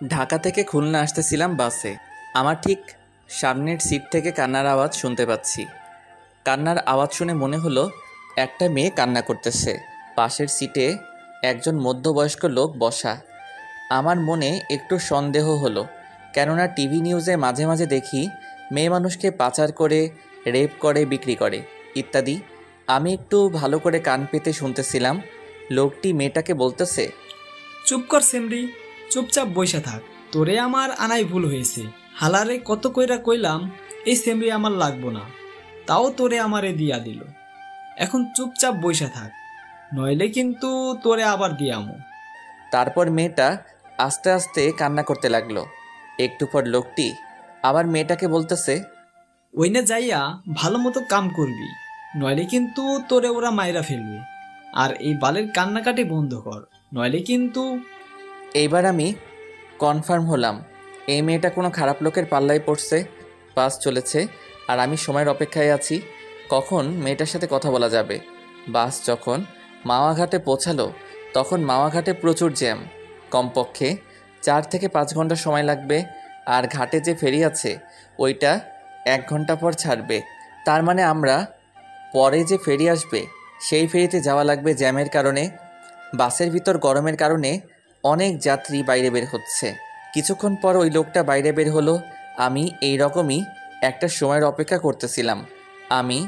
ঢাকা থেকে খুলনা আসতেছিলাম বাসে। আমার ঠিক সামনের সিট থেকে কান্নার আওয়াজ শুনতে পাচ্ছি। কান্নার আওয়াজ শুনে মনে হলো একটা মেয়ে কান্না করতেছে। পাশের সিটে একজন মধ্যবয়স্ক লোক বসা। আমার মনে একটু সন্দেহ হলো, কেননা টিভি নিউজে মাঝে মাঝে দেখি মেয়ে মানুষকে পাচার করে, রেপ করে, বিক্রি করে ইত্যাদি। আমি একটু ভালো করে কান পেতে শুনতেছিলাম। লোকটি মেয়েটাকে বলতেছে, চুপ কর সেমরি, চুপচাপ বইসা থাক। তোরে আমার আনাই ভুল হয়েছে। হালারে কত কইরা কইলাম এই সেমরি আমার লাগবো না, তাও তোরে আমারে দিয়া দিল। এখন চুপচাপ বইসা থাক, নইলে কিন্তু তোরে আবার দিয়ামু। তারপর মেয়েটা আস্তে আস্তে কান্না করতে লাগলো। একটু পর লোকটি আবার মেয়েটাকে বলতেছে, ওইনে যাইয়া ভালো মতো কাম করবি, নইলে কিন্তু তোরে ওরা মাইরা ফেলবে। আর এই বালের কান্নাকাটি বন্ধ কর, নইলে কিন্তু। এইবার আমি কনফার্ম হলাম এই মেয়েটা কোনো খারাপ লোকের পাল্লায় পড়ছে। বাস চলেছে আর আমি সময়ের অপেক্ষায় আছি, কখন মেয়েটার সাথে কথা বলা যাবে। বাস যখন মাওয়াঘাটে পৌঁছালো তখন মাওয়াঘাটে প্রচুর জ্যাম। কমপক্ষে 4 থেকে 5 ঘন্টা সময় লাগবে। আর ঘাটে যে ফেরি আছে ওইটা 1 ঘন্টা পর ছাড়বে। তার মানে আমরা পরে যে ফেরি আসবে সেই ফেরিতে যাওয়া লাগবে জ্যামের কারণে। বাসের ভিতর গরমের কারণে অনেক যাত্রী বাইরে বের হচ্ছে। কিছুক্ষণ পর ওই লোকটা বাইরে বের হলো। আমি এই রকমই একটা সময়ের অপেক্ষা করতেছিলাম। আমি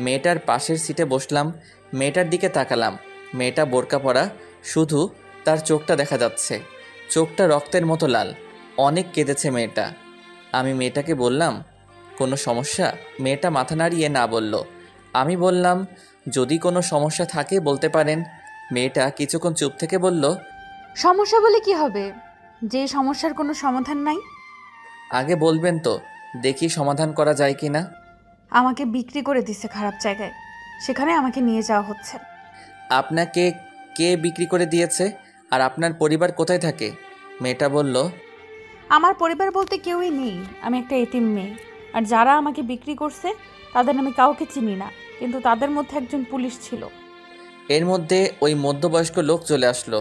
মেয়েটার পাশের সিটে বসলাম, মেয়েটার দিকে তাকালাম। মেয়েটা বোরকা পরা, শুধু তার চোখটা দেখা যাচ্ছে। চোখটা রক্তের মতো লাল। অনেক কেঁদেছে মেয়েটা। আমি মেয়েটাকে বললাম, কোনো সমস্যা? মেয়েটা মাথা নাড়িয়ে না বলল। আমি বললাম, যদি কোনো সমস্যা থাকে বলতে পারেন। মেয়েটা কিছুক্ষণ চুপ থেকে বলল, সমস্যা বলে কি হবে, যে সমস্যার কোনো সমাধান নাই? আগে বলবেন তো, দেখি সমাধান করা যায় কি না। আমাকে বিক্রি করে দিছে খারাপ জায়গায়, সেখানে আমাকে নিয়ে যাওয়া হচ্ছে। আপনাকে কে বিক্রি করে দিয়েছে? আর আপনার পরিবার কোথায় থাকে? মেয়েটা বলল, আমার পরিবার বলতে কেউই নেই, আমি একটা এতিম মেয়ে। আর যারা আমাকে বিক্রি করছে তাদের আমি কাউকে চিনি না, কিন্তু তাদের মধ্যে একজন পুলিশ ছিল। এর মধ্যে ওই মধ্যবয়স্ক লোক চলে আসলো।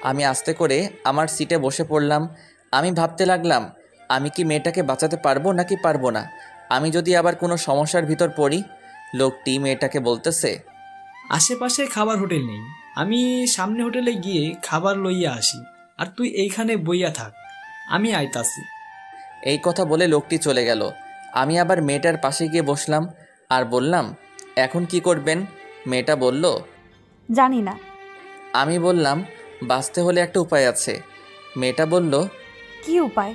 আমি আস্তে করে আমার সিটে বসে পড়লাম। আমি ভাবতে লাগলাম, আমি কি মেয়েটাকে বাঁচাতে পারবো নাকি পারবো না। আমি যদি আবার কোনো সমস্যার ভিতর পড়ি। লোকটি মেয়েটাকে বলতেছে, আশেপাশে খাবার হোটেল নেই, আমি সামনে হোটেলে গিয়ে খাবার লইয়া আসি, আর তুই এইখানে বইয়া থাক, আমি আইতাছি। এই কথা বলে লোকটি চলে গেল। আমি আবার মেয়েটার পাশে গিয়ে বসলাম আর বললাম, এখন কি করবেন? মেয়েটা বলল, জানি না। আমি বললাম, বাঁচতে হলে একটা উপায় আছে। মেয়েটা বলল, কি উপায়?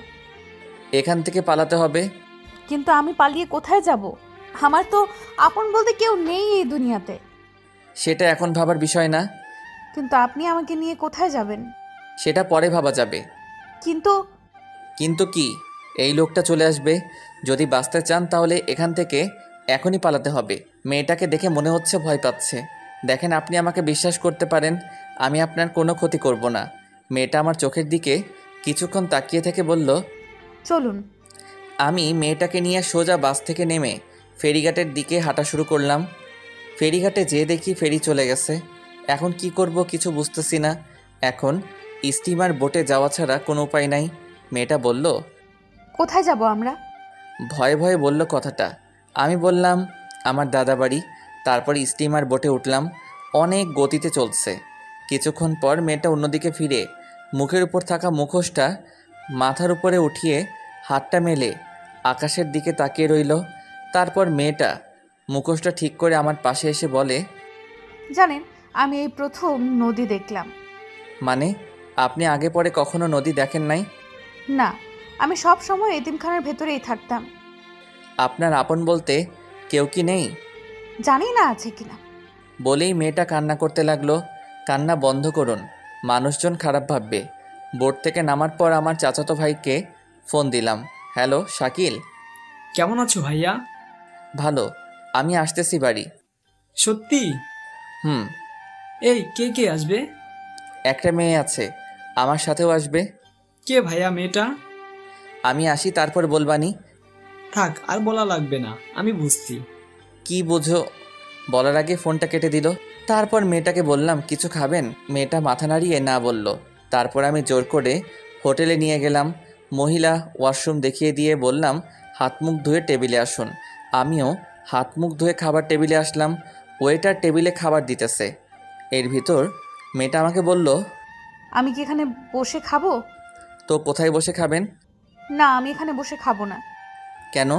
এখান থেকে পালাতে হবে। কিন্তু আমি পালিয়ে কোথায় যাব? আমার তো আপন বলতে কেউ নেই এই দুনিয়াতে। সেটা এখন ভাবার বিষয় না। কিন্তু আপনি আমাকে নিয়ে কোথায় যাবেন? সেটা পরে ভাবা যাবে। কিন্তু কিন্তু কি? এই লোকটা চলে আসবে। যদি বাঁচতে চান তাহলে এখান থেকে এখনই পালাতে হবে। মেয়েটাকে দেখে মনে হচ্ছে ভয় পাচ্ছে। দেখেন, আপনি আমাকে বিশ্বাস করতে পারেন, আমি আপনার কোনো ক্ষতি করব না। মেয়েটা আমার চোখের দিকে কিছুক্ষণ তাকিয়ে থেকে বলল, চলুন। আমি মেয়েটাকে নিয়ে সোজা বাস থেকে নেমে ফেরিঘাটের দিকে হাঁটা শুরু করলাম। ফেরিঘাটে যেয়ে দেখি ফেরি চলে গেছে। এখন কি করব কিছু বুঝতেছি না। এখন স্টিমার বোটে যাওয়া ছাড়া কোনো উপায় নাই। মেয়েটা বলল, কোথায় যাব আমরা? ভয়ে ভয়ে বলল কথাটা। আমি বললাম, আমার দাদা বাড়ি। তারপর স্টিমার বোটে উঠলাম। অনেক গতিতে চলছে। কিছুক্ষণ পর মেয়েটা অন্যদিকে ফিরে মুখের উপর থাকা মুখোশটা মাথার উপরে উঠিয়ে হাতটা মেলে আকাশের দিকে তাকিয়ে রইল। তারপর মেয়েটা মুখোশটা ঠিক করে আমার পাশে এসে বলে, জানেন, আমি এই প্রথম নদী দেখলাম। মানে? আপনি আগে পরে কখনো নদী দেখেন নাই? না, আমি সব সময় এতিমখানার ভেতরেই থাকতাম। আপনার আপন বলতে কেউ কি নেই? জানি না আছে কিনা। বলেই মেয়েটা কান্না করতে লাগলো। কান্না বন্ধ করুন, মানুষজন খারাপ ভাববে। বোট থেকে নামার পর আমার চাচাতো ভাইকে ফোন দিলাম। হ্যালো শাকিল। কেমন আছো ভাইয়া? ভালো, আমি আসতেছি বাড়ি। সত্যি? হুম। এই কে কে আসবে? একটা মেয়ে আছে, আমার সাথেও আসবে। কে ভাইয়া মেয়েটা? আমি আসি তারপর বলবানি। থাক, আর বলা লাগবে না, আমি বুঝছি। কি বুঝো? বলার আগে ফোনটা কেটে দিল। তারপর মেয়েটাকে বললাম, কিছু খাবেন? মেয়েটা মাথা নাড়িয়ে না বলল। তারপর আমি জোর করে হোটেলে নিয়ে গেলাম। মহিলা ওয়াশরুম দেখিয়ে দিয়ে বললাম হাত মুখ ধুয়ে টেবিলে আসুন। আমিও হাত মুখ ধুয়ে খাবার টেবিলে আসলাম। ওয়েটার টেবিলে খাবার দিতেছে। এর ভিতর মেয়েটা আমাকে বলল, আমি কি এখানে বসে খাবো? তো কোথায় বসে খাবেন? না, আমি এখানে বসে খাবো না। কেন?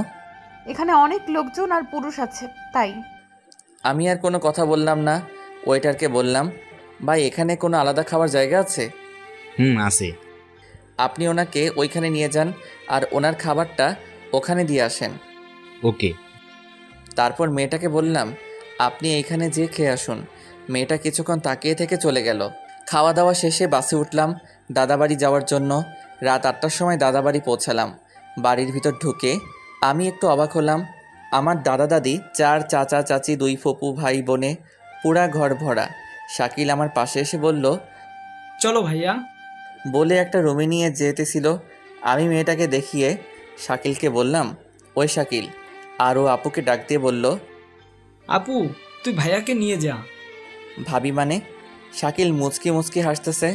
এখানে অনেক লোকজন আর পুরুষ আছে, তাই। আমি আর কোনো কথা বললাম না। ওয়েটারকে বললাম, ভাই এখানে কোনো আলাদা খাবার জায়গা আছে? আছে। আপনি ওনাকে ওইখানে নিয়ে যান আর ওনার খাবারটা ওখানে দিয়ে আসেন। ওকে। তারপর মেয়েটাকে বললাম, আপনি এইখানে যেয়ে খেয়ে আসুন। মেয়েটা কিছুক্ষণ তাকিয়ে থেকে চলে গেল। খাওয়া দাওয়া শেষে বাসে উঠলাম দাদাবাড়ি যাওয়ার জন্য। রাত 8টার সময় দাদাবাড়ি পৌঁছালাম। বাড়ির ভিতর ঢুকে আমি একটু অবাক হলাম। আমার দাদা দাদি, 4 চাচা চাচি, 2 ফুপু ভাই বোনে, পুরা ঘর ভরা। শাকিল আমার পাশে এসে বলল, চলো ভাইয়া। বলে একটা রুমে নিয়ে যেতেছিল। আমি মেয়েটাকে দেখিয়ে শাকিলকে বললাম, ওই শাকিল। আর ও আপুকে ডাক দিয়ে বলল, আপু, তুই ভাইয়াকে নিয়ে যা। ভাবি মানে? শাকিল মুচকি মুচকি হাসতেছে।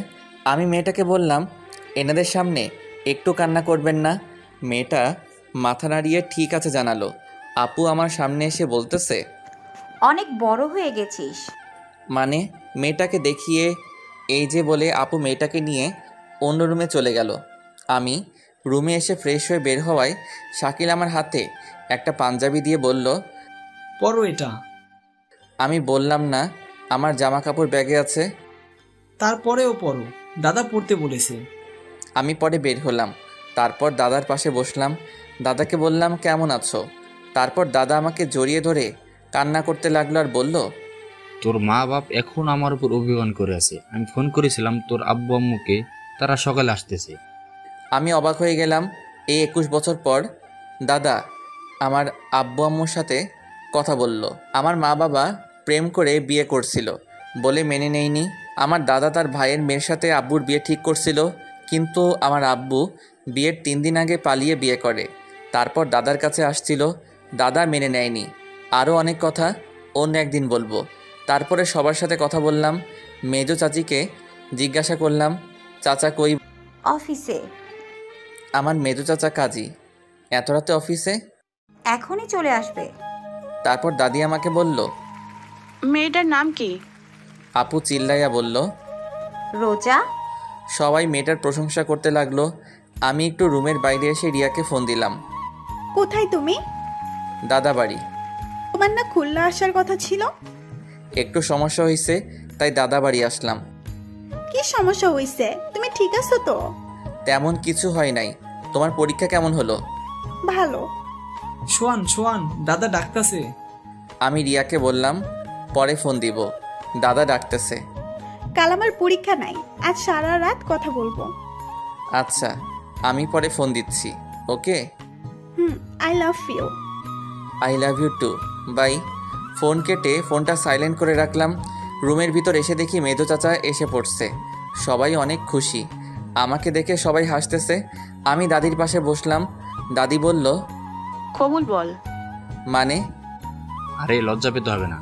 আমি মেয়েটাকে বললাম, এনাদের সামনে একটু কান্না করবেন না। মেয়েটা মাথা নাড়িয়ে ঠিক আছে জানালো। আপু আমার সামনে এসে বলতেছে, অনেক বড় হয়ে গেছিস। মানে? মেয়েটাকে দেখিয়ে এই যে বলে আপু মেয়েটাকে নিয়ে অন্য রুমে চলে গেল। আমি রুমে এসে ফ্রেশ হয়ে বের হওয়ায় শাকিল আমার হাতে একটা পাঞ্জাবি দিয়ে বলল, পরো এটা। আমি বললাম না আমার জামা কাপড় ব্যাগে আছে। তারপরেও পরো, দাদা পড়তে বলেছে। আমি পরে বের হলাম। তারপর দাদার পাশে বসলাম। দাদাকে বললাম, কেমন আছো? তারপর দাদা আমাকে জড়িয়ে ধরে কান্না করতে লাগলো আর বলল, তোর মা বাপ এখন আমার উপর অভিমান করে আছে। আমি ফোন করেছিলাম তোর আব্বু আম্মুকে, তারা সকালে আসতেছে। আমি অবাক হয়ে গেলাম। এই 21 বছর পর দাদা আমার আব্বু আম্মুর সাথে কথা বলল। আমার মা বাবা প্রেম করে বিয়ে করছিল বলে মেনে নেয়নি। আমার দাদা তার ভাইয়ের মেয়ের সাথে আব্বুর বিয়ে ঠিক করছিল, কিন্তু আমার আব্বু বিয়ের 3 দিন আগে পালিয়ে বিয়ে করে। তারপর দাদার কাছে আসছিল, দাদা মেনে নেয়নি। আরও অনেক কথা অন্য একদিন বলবো। তারপরে সবার সাথে কথা বললাম। মেজো চাচিকে জিজ্ঞাসা করলাম, চাচা কই? অফিসে। আমার মেজো চাচা কাজী। এত রাতে অফিসে? এখনই চলে আসবে। তারপর দাদি আমাকে বলল, মেয়েটার নাম কি? আপু চিল্লাইয়া বলল, রোজা। সবাই মেয়েটার প্রশংসা করতে লাগলো। আমি একটু রুমের বাইরে এসে রিয়াকে ফোন দিলাম। কোথায় তুমি? দাদা বাড়ি। তোমার না খুলনা আসার কথা ছিল? একটু সমস্যা হয়েছে, তাই দাদা বাড়ি আসলাম। কি সমস্যা হয়েছে? তুমি ঠিক আছো তো? তেমন কিছু হয় নাই। তোমার পরীক্ষা কেমন হলো? ভালো। শোয়ান শোয়ান, দাদা ডাকতাছে। আমি রিয়াকে বললাম, পরে ফোন দিব, দাদা ডাকতেছে। কাল আমার পরীক্ষা নাই, আজ সারা রাত কথা বলবো। আচ্ছা, আমি পরে ফোন দিচ্ছি। Okay, I love you. I love you too. Bye. Phone কেটে ফোনটা সাইলেন্ট করে রাখলাম। রুমের ভিতর এসে দেখি মেজো চাচা এসে পড়ছে। সবাই অনেক খুশি। আমাকে দেখে সবাই হাসতেছে। আমি দাদির পাশে বসলাম। দাদি বলল, কবুল বল। মানে? আরে লজ্জা পেতে হবে না।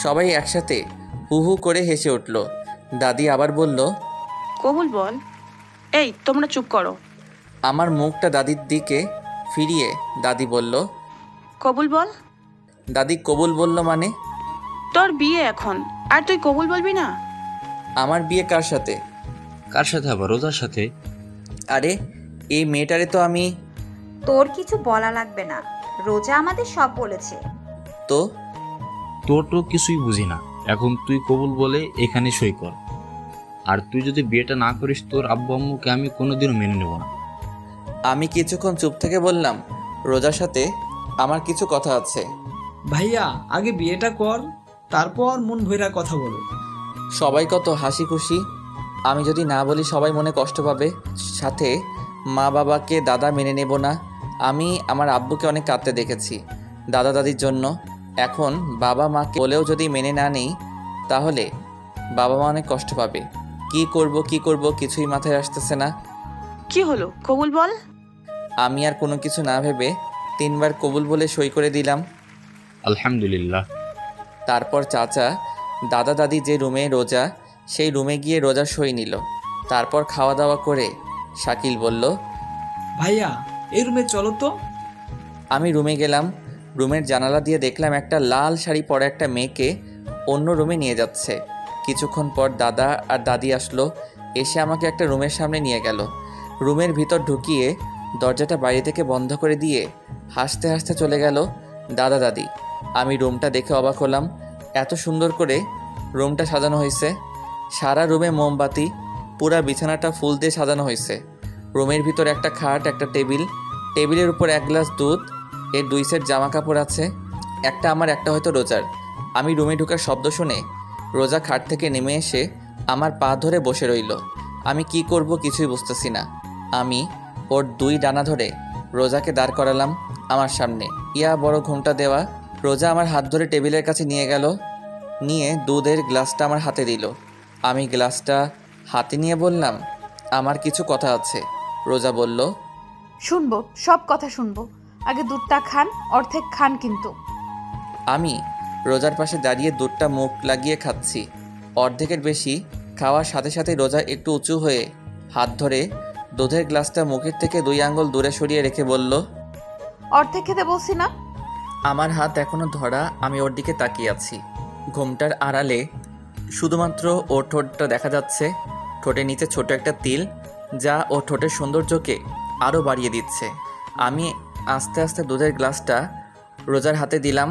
সবাই একসাথে হু হু করে হেসে উঠল। দাদি আবার বলল, কবুল বল। এই তোমরা চুপ করো। আমার মুখটা দাদির দিকে ফিরিয়ে দাদি বলল, কবুল বল। দাদি কবুল বলল মানে? তোর বিয়ে এখন, আর তুই কবুল বলবি না? আমার বিয়ে কার সাথে? কার সাথে? আবার রোজার সাথে। আরে এই মেয়েটারে তো আমি। তোর কিছু বলা লাগবে না, রোজা আমাদের সব বলেছে। তো তোর তো কিছুই বুঝি না। এখন তুই কবুল বলে এখানে সই কর। আর তুই যদি বিয়েটা না করিস, তোর আব্বু আম্মুকে আমি কোনোদিনও মেনে নেব না। আমি কিছুক্ষণ চুপ থেকে বললাম, রোজার সাথে আমার কিছু কথা আছে। ভাইয়া, আগে বিয়েটা কর, তারপর মন ভৈরা কথা বলো। সবাই কত হাসি খুশি। আমি যদি না বলি সবাই মনে কষ্ট পাবে। সাথে মা বাবাকে দাদা মেনে নেব না। আমি আমার আব্বুকে অনেক কাঁদতে দেখেছি দাদা দাদির জন্য। এখন বাবা মাকে বলেও যদি মেনে না নেই, তাহলে বাবা মা অনেক কষ্ট পাবে। কি করব কিছুই মাথায় আসতেছে না। কি হলো, কবুল বল। আমি আর কোনো কিছু না ভেবে 3 বার কবুল বলে সই করে দিলাম। আলহামদুলিল্লাহ। তারপর চাচা দাদা দাদি যে রুমে রোজা, সেই রুমে গিয়ে রোজা সই নিল। তারপর খাওয়া দাওয়া করে শাকিল বলল, ভাইয়া এই রুমে চলো তো। আমি রুমে গেলাম। রুমের জানালা দিয়ে দেখলাম একটা লাল শাড়ি পরা একটা মেয়েকে অন্য রুমে নিয়ে যাচ্ছে। কিছুক্ষণ পর দাদা আর দাদি আসলো, এসে আমাকে একটা রুমের সামনে নিয়ে গেল। রুমের ভিতর ঢুকিয়ে দরজাটা বাইরে থেকে বন্ধ করে দিয়ে হাসতে হাসতে চলে গেল দাদা দাদি। আমি রুমটা দেখে অবাক হলাম, এত সুন্দর করে রুমটা সাজানো হয়েছে। সারা রুমে মোমবাতি, পুরা বিছানাটা ফুল দিয়ে সাজানো হয়েছে। রুমের ভিতর একটা খাট, একটা টেবিল, টেবিলের উপর এক গ্লাস দুধ, এর 2 সেট জামা কাপড় আছে, একটা আমার একটা হয়তো রোজার। আমি রুমে ঢোকার শব্দ শুনে রোজা খাট থেকে নেমে এসে আমার পা ধরে বসে রইল। আমি কি করব কিছুই বুঝতেছি না। আমি ওর 2 ডানা ধরে রোজাকে দাঁড় করালাম আমার সামনে। ইয়া বড় ঘুমটা দেওয়া। রোজা আমার হাত ধরে টেবিলের কাছে নিয়ে গেল, নিয়ে দুধের গ্লাসটা আমার হাতে দিল। আমি গ্লাসটা হাতে নিয়ে বললাম, আমার কিছু কথা আছে। রোজা বলল, শুনবো, সব কথা শুনবো। আগে দুধটা খান, অর্ধেক খান কিন্তু। আমি রোজার পাশে দাঁড়িয়ে দুধটা মুখ লাগিয়ে খাচ্ছি। অর্ধেকের বেশি খাওয়ার সাথে সাথে রোজা একটু উঁচু হয়ে হাত ধরে দুধের গ্লাসটা মুখের থেকে 2 আঙ্গুল দূরে সরিয়ে রেখে বলল, অর্ধেক খেতে বলছি না? আমার হাত এখনো ধরা। আমি ওর দিকে তাকিয়ে আছি। ঘুমটার আড়ালে শুধুমাত্র ওর ঠোঁটটা দেখা যাচ্ছে, ঠোঁটের নিচে ছোট একটা তিল, যা ও ঠোঁটের সৌন্দর্যকে আরও বাড়িয়ে দিচ্ছে। আমি আস্তে আস্তে দুধের গ্লাসটা রোজার হাতে দিলাম।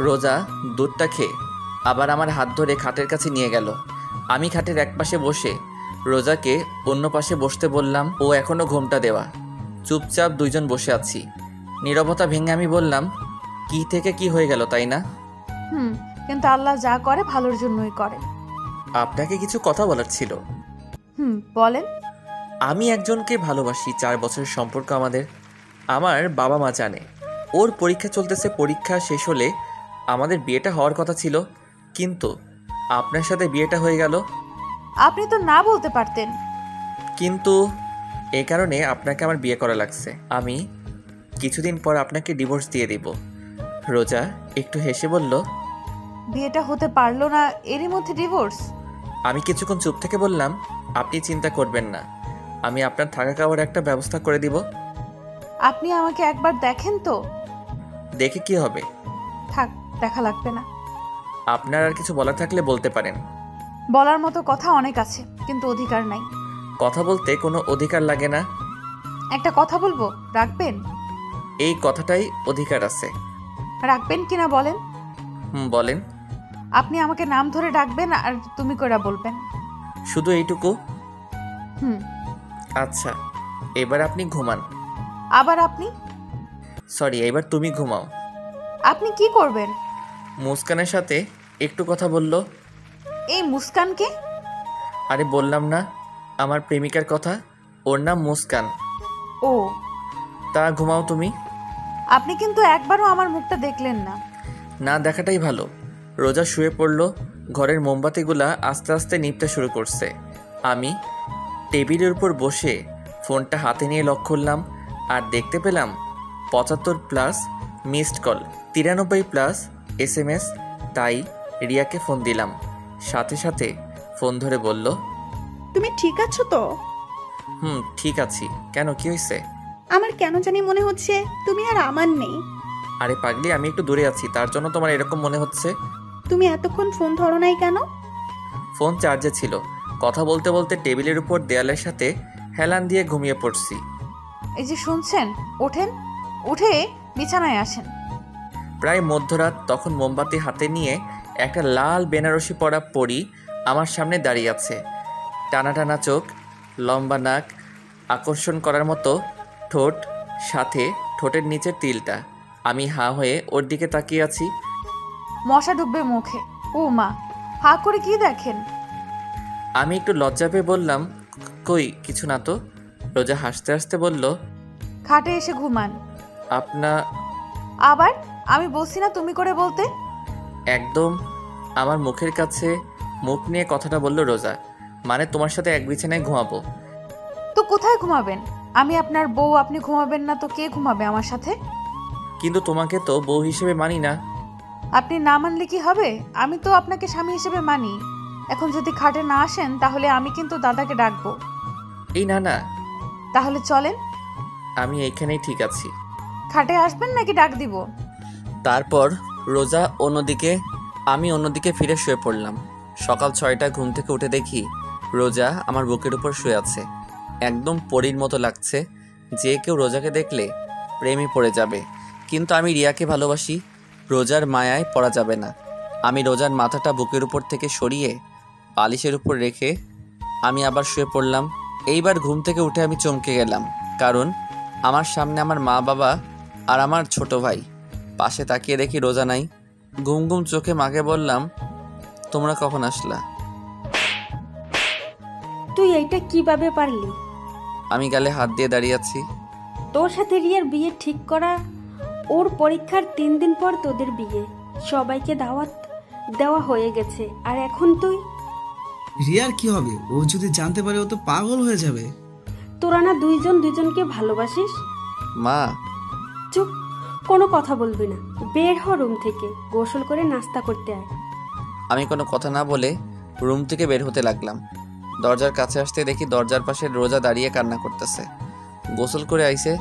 রোজা দুধটা খেয়ে আবার আমার হাত ধরে খাটের কাছে নিয়ে গেল। আমি খাটের এক পাশে বসে রোজাকে অন্য পাশে বসতে বললাম। ও এখনও ঘুমটা দেওয়া। চুপচাপ 2 জন বসে আছি। নীরবতা ভেঙে আমি বললাম, কি থেকে কি হয়ে গেল, তাই না? কিন্তু আল্লাহ যা করে ভালোর জন্যই করে। আপনাকে কিছু কথা বলার ছিল। বলেন। আমি একজনকে ভালোবাসি। 4 বছরের সম্পর্ক আমাদের। আমার বাবা মা জানে। ওর পরীক্ষা চলতেছে, পরীক্ষা শেষ হলে আমাদের বিয়েটা হওয়ার কথা ছিল, কিন্তু আপনার সাথে বিয়েটা হয়ে গেল। আপনি তো না বলতে পারতেন। কিন্তু এই কারণে আপনাকে আমার বিয়ে করা লাগছে। আমি কিছুদিন পর আপনাকে ডিভোর্স দিয়ে দিব। রোজা একটু হেসে বলল, বিয়েটা হতে পারলো না, এরই মধ্যে ডিভোর্স? আমি কিছুক্ষণ চুপ থেকে বললাম, আপনি চিন্তা করবেন না, আমি আপনার থাকা খাওয়ার একটা ব্যবস্থা করে দিব। আপনি আমাকে একবার দেখেন তো। দেখে কি হবে? থাক, দেখা লাগবে না। আপনার আর কিছু বলার থাকলে বলতে পারেন। বলার মতো কথা অনেক আছে, কিন্তু অধিকার নাই। কথা বলতে কোনো অধিকার লাগে না। একটা কথা বলবো, রাখবেন? এই কথাটাই অধিকার আছে। রাখবেন কিনা বলেন? বলেন। আপনি আমাকে নাম ধরে ডাকবেন আর তুমি করে বলবেন। শুধু এইটুকু? হুম। আচ্ছা, এবার আপনি ঘুমান। আবার আপনি? সরি, এবার তুমি ঘুমাও। আপনি কি করবেন? মুস্কানের সাথে একটু কথা বলল। এই মুস্কানকে? আরে বললাম না, আমার প্রেমিকার কথা। ওর নাম মুস্কান। ও। তা ঘুমাও তুমি। আপনি কিন্তু একবারও আমার মুখটা দেখলেন না। না দেখাটাই ভালো। রোজা শুয়ে পড়ল। ঘরের মোমবাতিগুলা আস্তে আস্তে নিভতে শুরু করছে। আমি টেবিলের উপর বসে ফোনটা হাতে নিয়ে লক করলাম, আর দেখতে পেলাম 75+ মিসড কল, 93+ SMS। তাই রিয়াকে ফোন দিলাম। সাথে সাথে ফোন ধরে বলল, তুমি ঠিক আছো তো? ঠিক আছি। কেন, কি হয়েছে? আমার কেন জানি মনে হচ্ছে তুমি আর আমার নেই। আরে পাগলি, আমি একটু দূরে আছি, তার জন্য তোমার এরকম মনে হচ্ছে। তুমি এতক্ষণ ফোন ধরো নাই কেন? ফোন চার্জে ছিল। কথা বলতে বলতে টেবিলের উপর দেয়ালের সাথে হেলান দিয়ে ঘুমিয়ে পড়ছি। এই যে শুনছেন, ওঠেন, উঠে বিছানায় আসেন। প্রায় মধ্যরাত। তখন মোমবাতি হাতে নিয়ে একটা লাল বেনারসি পরা পরী আমার সামনে দাঁড়িয়ে আছে। টানা টানা চোখ, লম্বা নাক, আকর্ষণ করার মতো ঠোঁট, সাথে ঠোঁটের নিচের তিলটা। আমি হাঁ হয়ে ওর দিকে তাকিয়ে আছি। মশা ঢুকবে মুখে। ও মা, হা করে কি দেখেন? আমি একটু লজ্জা পেয়ে বললাম, কই কিছু না তো। রোজা হাসতে হাসতে বলল, খাটে এসে ঘুমান। আবার আমি বলছি না তুমি করে বলতে? একদম আমার মুখের কাছে মুখ নিয়ে কথাটা বলল রোজা। মানে তোমার সাথে এক বিছানায় ঘুমাবো। তো কোথায় ঘুমাবেন? আমি আপনার বউ, আপনি ঘুমাবেন না তো কে ঘুমাবে আমার সাথে? কিন্তু তোমাকে তো বউ হিসেবে মানি না। আপনি না মানলে কি হবে? আমি তো আপনাকে স্বামী হিসেবে মানি। এখন যদি খাটে না আসেন তাহলে আমি কিন্তু দাদাকে ডাকবো। এই না না, তাহলে চলেন। আমি এইখানেই ঠিক আছি। খাটে আসবেন নাকি ডাক দিব? তারপর রোজা অন্যদিকে, আমি অন্যদিকে ফিরে শুয়ে পড়লাম। সকাল 6টায় ঘুম থেকে উঠে দেখি রোজা আমার বুকের উপর শুয়ে আছে। একদম পরীর মতো লাগছে। যে কেউ রোজাকে দেখলে প্রেমে পড়ে যাবে। কিন্তু আমি রিয়াকে ভালোবাসি, রোজার মায়ায় পড়া যাবে না। আমি রোজার মাথাটা বুকের উপর থেকে সরিয়ে বালিশের উপর রেখে আমি আবার শুয়ে পড়লাম। এইবার ঘুম থেকে উঠে আমি চমকে গেলাম, কারণ আমার সামনে আমার মা বাবা আর আমার ছোট ভাই। পাশে তাকিয়ে দেখি রোজা নাই। ঘুম ঘুম চোখে মাকে বললাম, তোমরা কখন আসলা? তুই এইটা কিভাবে পারলি? আমি গালে হাত দিয়ে দাঁড়িয়ে আছি। তোর সাথে রিয়ার বিয়ে ঠিক করা, ওর পরীক্ষার 3 দিন পর তোদের বিয়ে, সবাইকে দাওয়াত দেওয়া হয়ে গেছে, আর এখন তুই? রিয়ার কি হবে? ও যদি জানতে পারে ও তো পাগল হয়ে যাবে। তোরা না দুইজন দুইজনকে ভালোবাসিস? মা, চুপ, কোনো কথা বলবি না। বের হ রুম থেকে, গোসল করে নাস্তা করতে আয়। আমি কোনো কথা না বলে রুম থেকে বের হতে লাগলাম। দরজার কাছে আসতে দেখি দরজার পাশে রোজা দাঁড়িয়ে কান্না করতেছে। গোসল করে আইছে,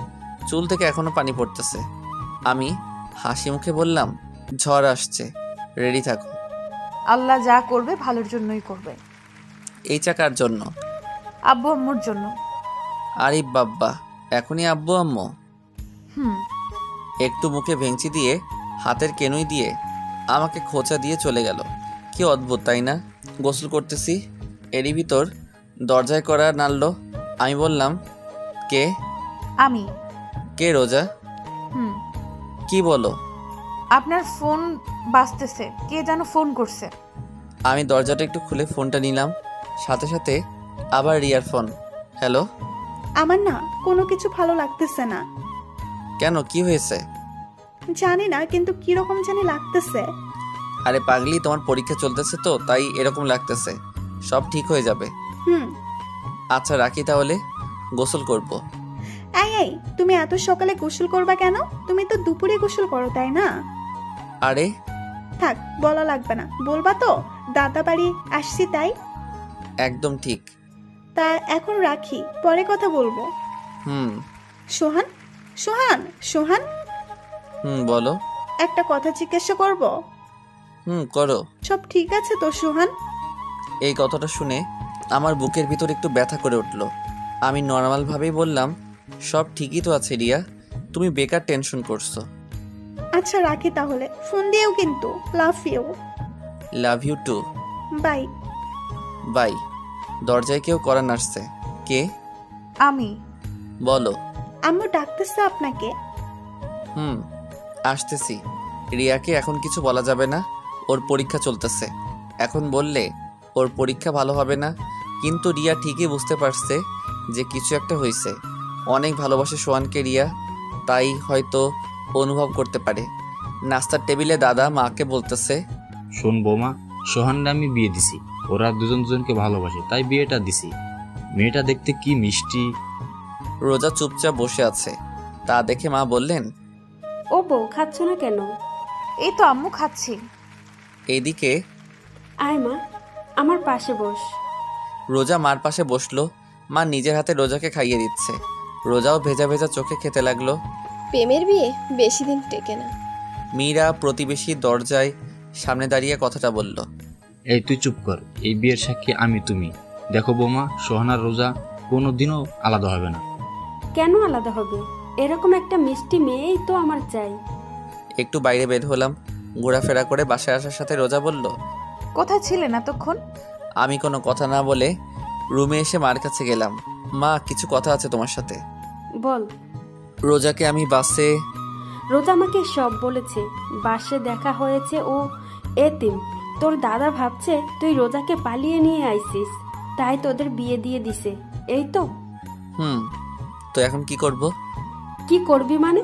চুল থেকে এখনো পানি পড়তেছে। আমি হাসি মুখে বললাম, ঝড় আসছে, রেডি থাকো। আল্লাহ যা করবে ভালোর জন্যই করবে। এই চাকার জন্য? আব্বু আম্মুর জন্য। আরে বাব্বা, এখনই আব্বু আম্মু? হুম। একটু মুখে ভেঙচি দিয়ে হাতের কেনুই দিয়ে আমাকে খোঁচা দিয়ে চলে গেল। কি অদ্ভুত, তাই না? গোসল করতেছি, এরই ভিতর দরজায় করা নাড়ল। আমি বললাম, কে? আমি। কে? রোজা? হুম। কি বলো? আপনার ফোন বাজতেছে, কে যেন ফোন করছে। আমি দরজাটা একটু খুলে ফোনটা নিলাম, সাথে সাথে আবার রিয়ার ফোন। হ্যালো। আমার না কোনো কিছু ভালো লাগতেছে না। কেন, কি হয়েছে? জানি না, কিন্তু কিরকম জানি লাগতেছে। আরে পাগলি, তোমার পরীক্ষা চলতেছে তো, তাই এরকম লাগতেছে। সব ঠিক হয়ে যাবে। হুম। আচ্ছা রাখি তাহলে, গোসল করব। এই, তুমি এত সকালে গোসল করবা কেন? তুমি তো দুপুরে গোসল করো, তাই না? আরে থাক, বলা লাগবে না। বলবা তো দাদা বাড়ি আসছি তাই? একদম ঠিক। তা এখন রাখি, পরে কথা বলবো। হুম। সোহান, সোহান, সোহান, বলো। একটা কথা জিজ্ঞাসা করব? করো। সব ঠিক আছে তো সোহান? এই কথাটা শুনে আমার বুকের ভিতর একটু ব্যথা করে উঠল। আমি নর্মালভাবেই বললাম, সব ঠিকই তো আছে রিয়া, তুমি বেকার টেনশন করছো। আচ্ছা রাখি তাহলে, ফোন দিয়েও কিন্তু। Love you. Love you too. Bye. Bye. দরজায় কেউ করা নাড়ছে। কে? আমি। বলো। আম্মু ডাকতেছে আপনাকে। আসতেছি। রিয়াকে এখন কিছু বলা যাবে না, ওর পরীক্ষা চলতেছে। এখন বললে ওর পরীক্ষা ভালো হবে না। কিন্তু রিয়া ঠিকই বুঝতে পারছে যে কিছু একটা হয়েছে। অনেক ভালোবাসে সোহানকে রিয়া, তাই হয়তো অনুভব করতে পারে। নাস্তার টেবিলে দাদা মাকে বলতেছে, শোন বৌমা, সোহানরা আমি বিয়ে দিছি, ওরা দুজন দুজনকে ভালোবাসে তাই বিয়েটা দিছি। মেয়েটা দেখতে কি মিষ্টি। রোজা চুপচাপ বসে আছে, তা দেখে মা বললেন, ও বউ, খাচ্ছ না কেন? এই তো আম্মু খাচ্ছি। এইদিকে আয় মা, আমার পাশে বস। রোজা মার পাশে বসলো। মা নিজের হাতে রোজাকে খাইয়ে দিচ্ছে। রোজাও ভেজা ভেজা চোখে খেতে লাগলো। প্রেমের বিয়ে বেশি দিন টেকে না। মীরা প্রতিবেশী দরজায় সামনে দাঁড়িয়ে কথাটা বলল। এই তুই চুপ কর, এই বিয়ের সাক্ষী আমি তুমি। দেখো বৌমা, সোহানার রোজা কোনোদিনও আলাদা হবে না। কেন আলাদা হবে? এরকম একটা মিষ্টি মেয়েই তো আমার চাই। একটু বাইরে বের হলাম, ঘোরাফেরা করে বাসায় আসার সাথে রোজা বলল, কোথায় ছিলেন এতক্ষণ? আমি কোনো কথা না বলে রুমে এসে মার কাছে গেলাম। মা, কিছু কথা আছে তোমার সাথে। বল। রোজাকে আমি বাসে। রোজা আমাকে সব বলেছে। বাসে দেখা হয়েছে, ও এতিম। তোর দাদা ভাবছে তুই রোজাকে পালিয়ে নিয়ে আইছিস, তাই তোদের বিয়ে দিয়ে দিছে, এই তো। তো এখন কি করব? কি করবি মানে?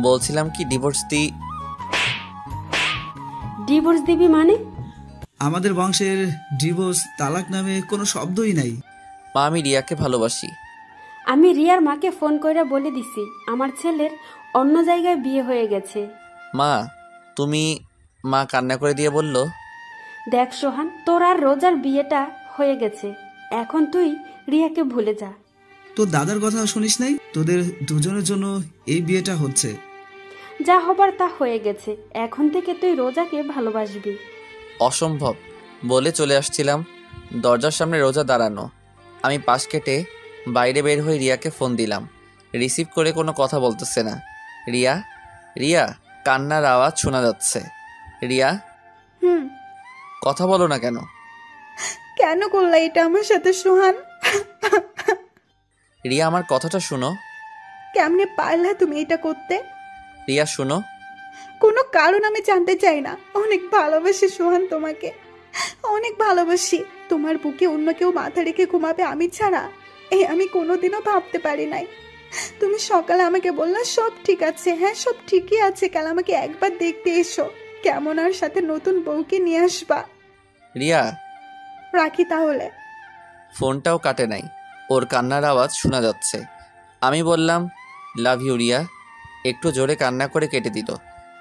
বলছিলাম কি ডিভোর্স ডিভোর্স দিবি মানে? আমাদের বংশের ডিভোর্স, তালাক নামে কোনো শব্দই নাই। মা, আমি রিয়াকে ভালোবাসি। আমি রিয়ার মাকে ফোন করে বলে দিছি আমার ছেলের অন্য জায়গায় বিয়ে হয়ে গেছে। মা, তুমি? মা কান্না করে দিয়ে বলল, দেখ সোহান, তোর আর রোজার বিয়েটা হয়ে গেছে, এখন তুই রিয়াকে ভুলে যা। তোর দাদার কথা শুনিস নাই? তোদের দুজনের জন্য এই বিয়েটা হচ্ছে। যা হবার তা হয়ে গেছে, এখন থেকে তুই রোজাকে ভালোবাসবি। অসম্ভব বলে চলে আসছিলাম, দরজার সামনে রোজা দাঁড়ানো। আমি পাশ কেটে বাইরে বের হয়ে রিয়াকে ফোন দিলাম। রিসিভ করে কোনো কথা বলতেছে না। রিয়া, রিয়া, কান্নার আওয়াজ শোনা যাচ্ছে। রিয়া, হুম, কথা বলো না কেন? কেন করলা এটা আমার সাথে সোহান? রিয়া, আমার কথাটা শুনো। কেমনে পারলা তুমি এটা করতে? রিয়া শুনো। কোনো কারণ আমি জানতে চাই না। অনেক ভালোবাসি সোহান তোমাকে, অনেক ভালোবাসি। তোমার বুকে অন্য কেউ মাথা রেখে ঘুমাবে আমি ছাড়া, আমি কোনোদিনও ভাবতে পারি নাই। তুমি সকালে আমাকে বললা সব ঠিক আছে। হ্যাঁ, সব ঠিকই আছে, কাল আমাকে একবার দেখতে এসো। কেমন আর সাথে নতুন বউকে নিয়ে আসবা। রিয়া, রাখি তাহলে। ফোনটাও কাটে নাই, ওর কান্নার আওয়াজ শোনা যাচ্ছে। আমি বললাম লাভ ইউ রিয়া। একটু জোরে কান্না করে কেটে দিল।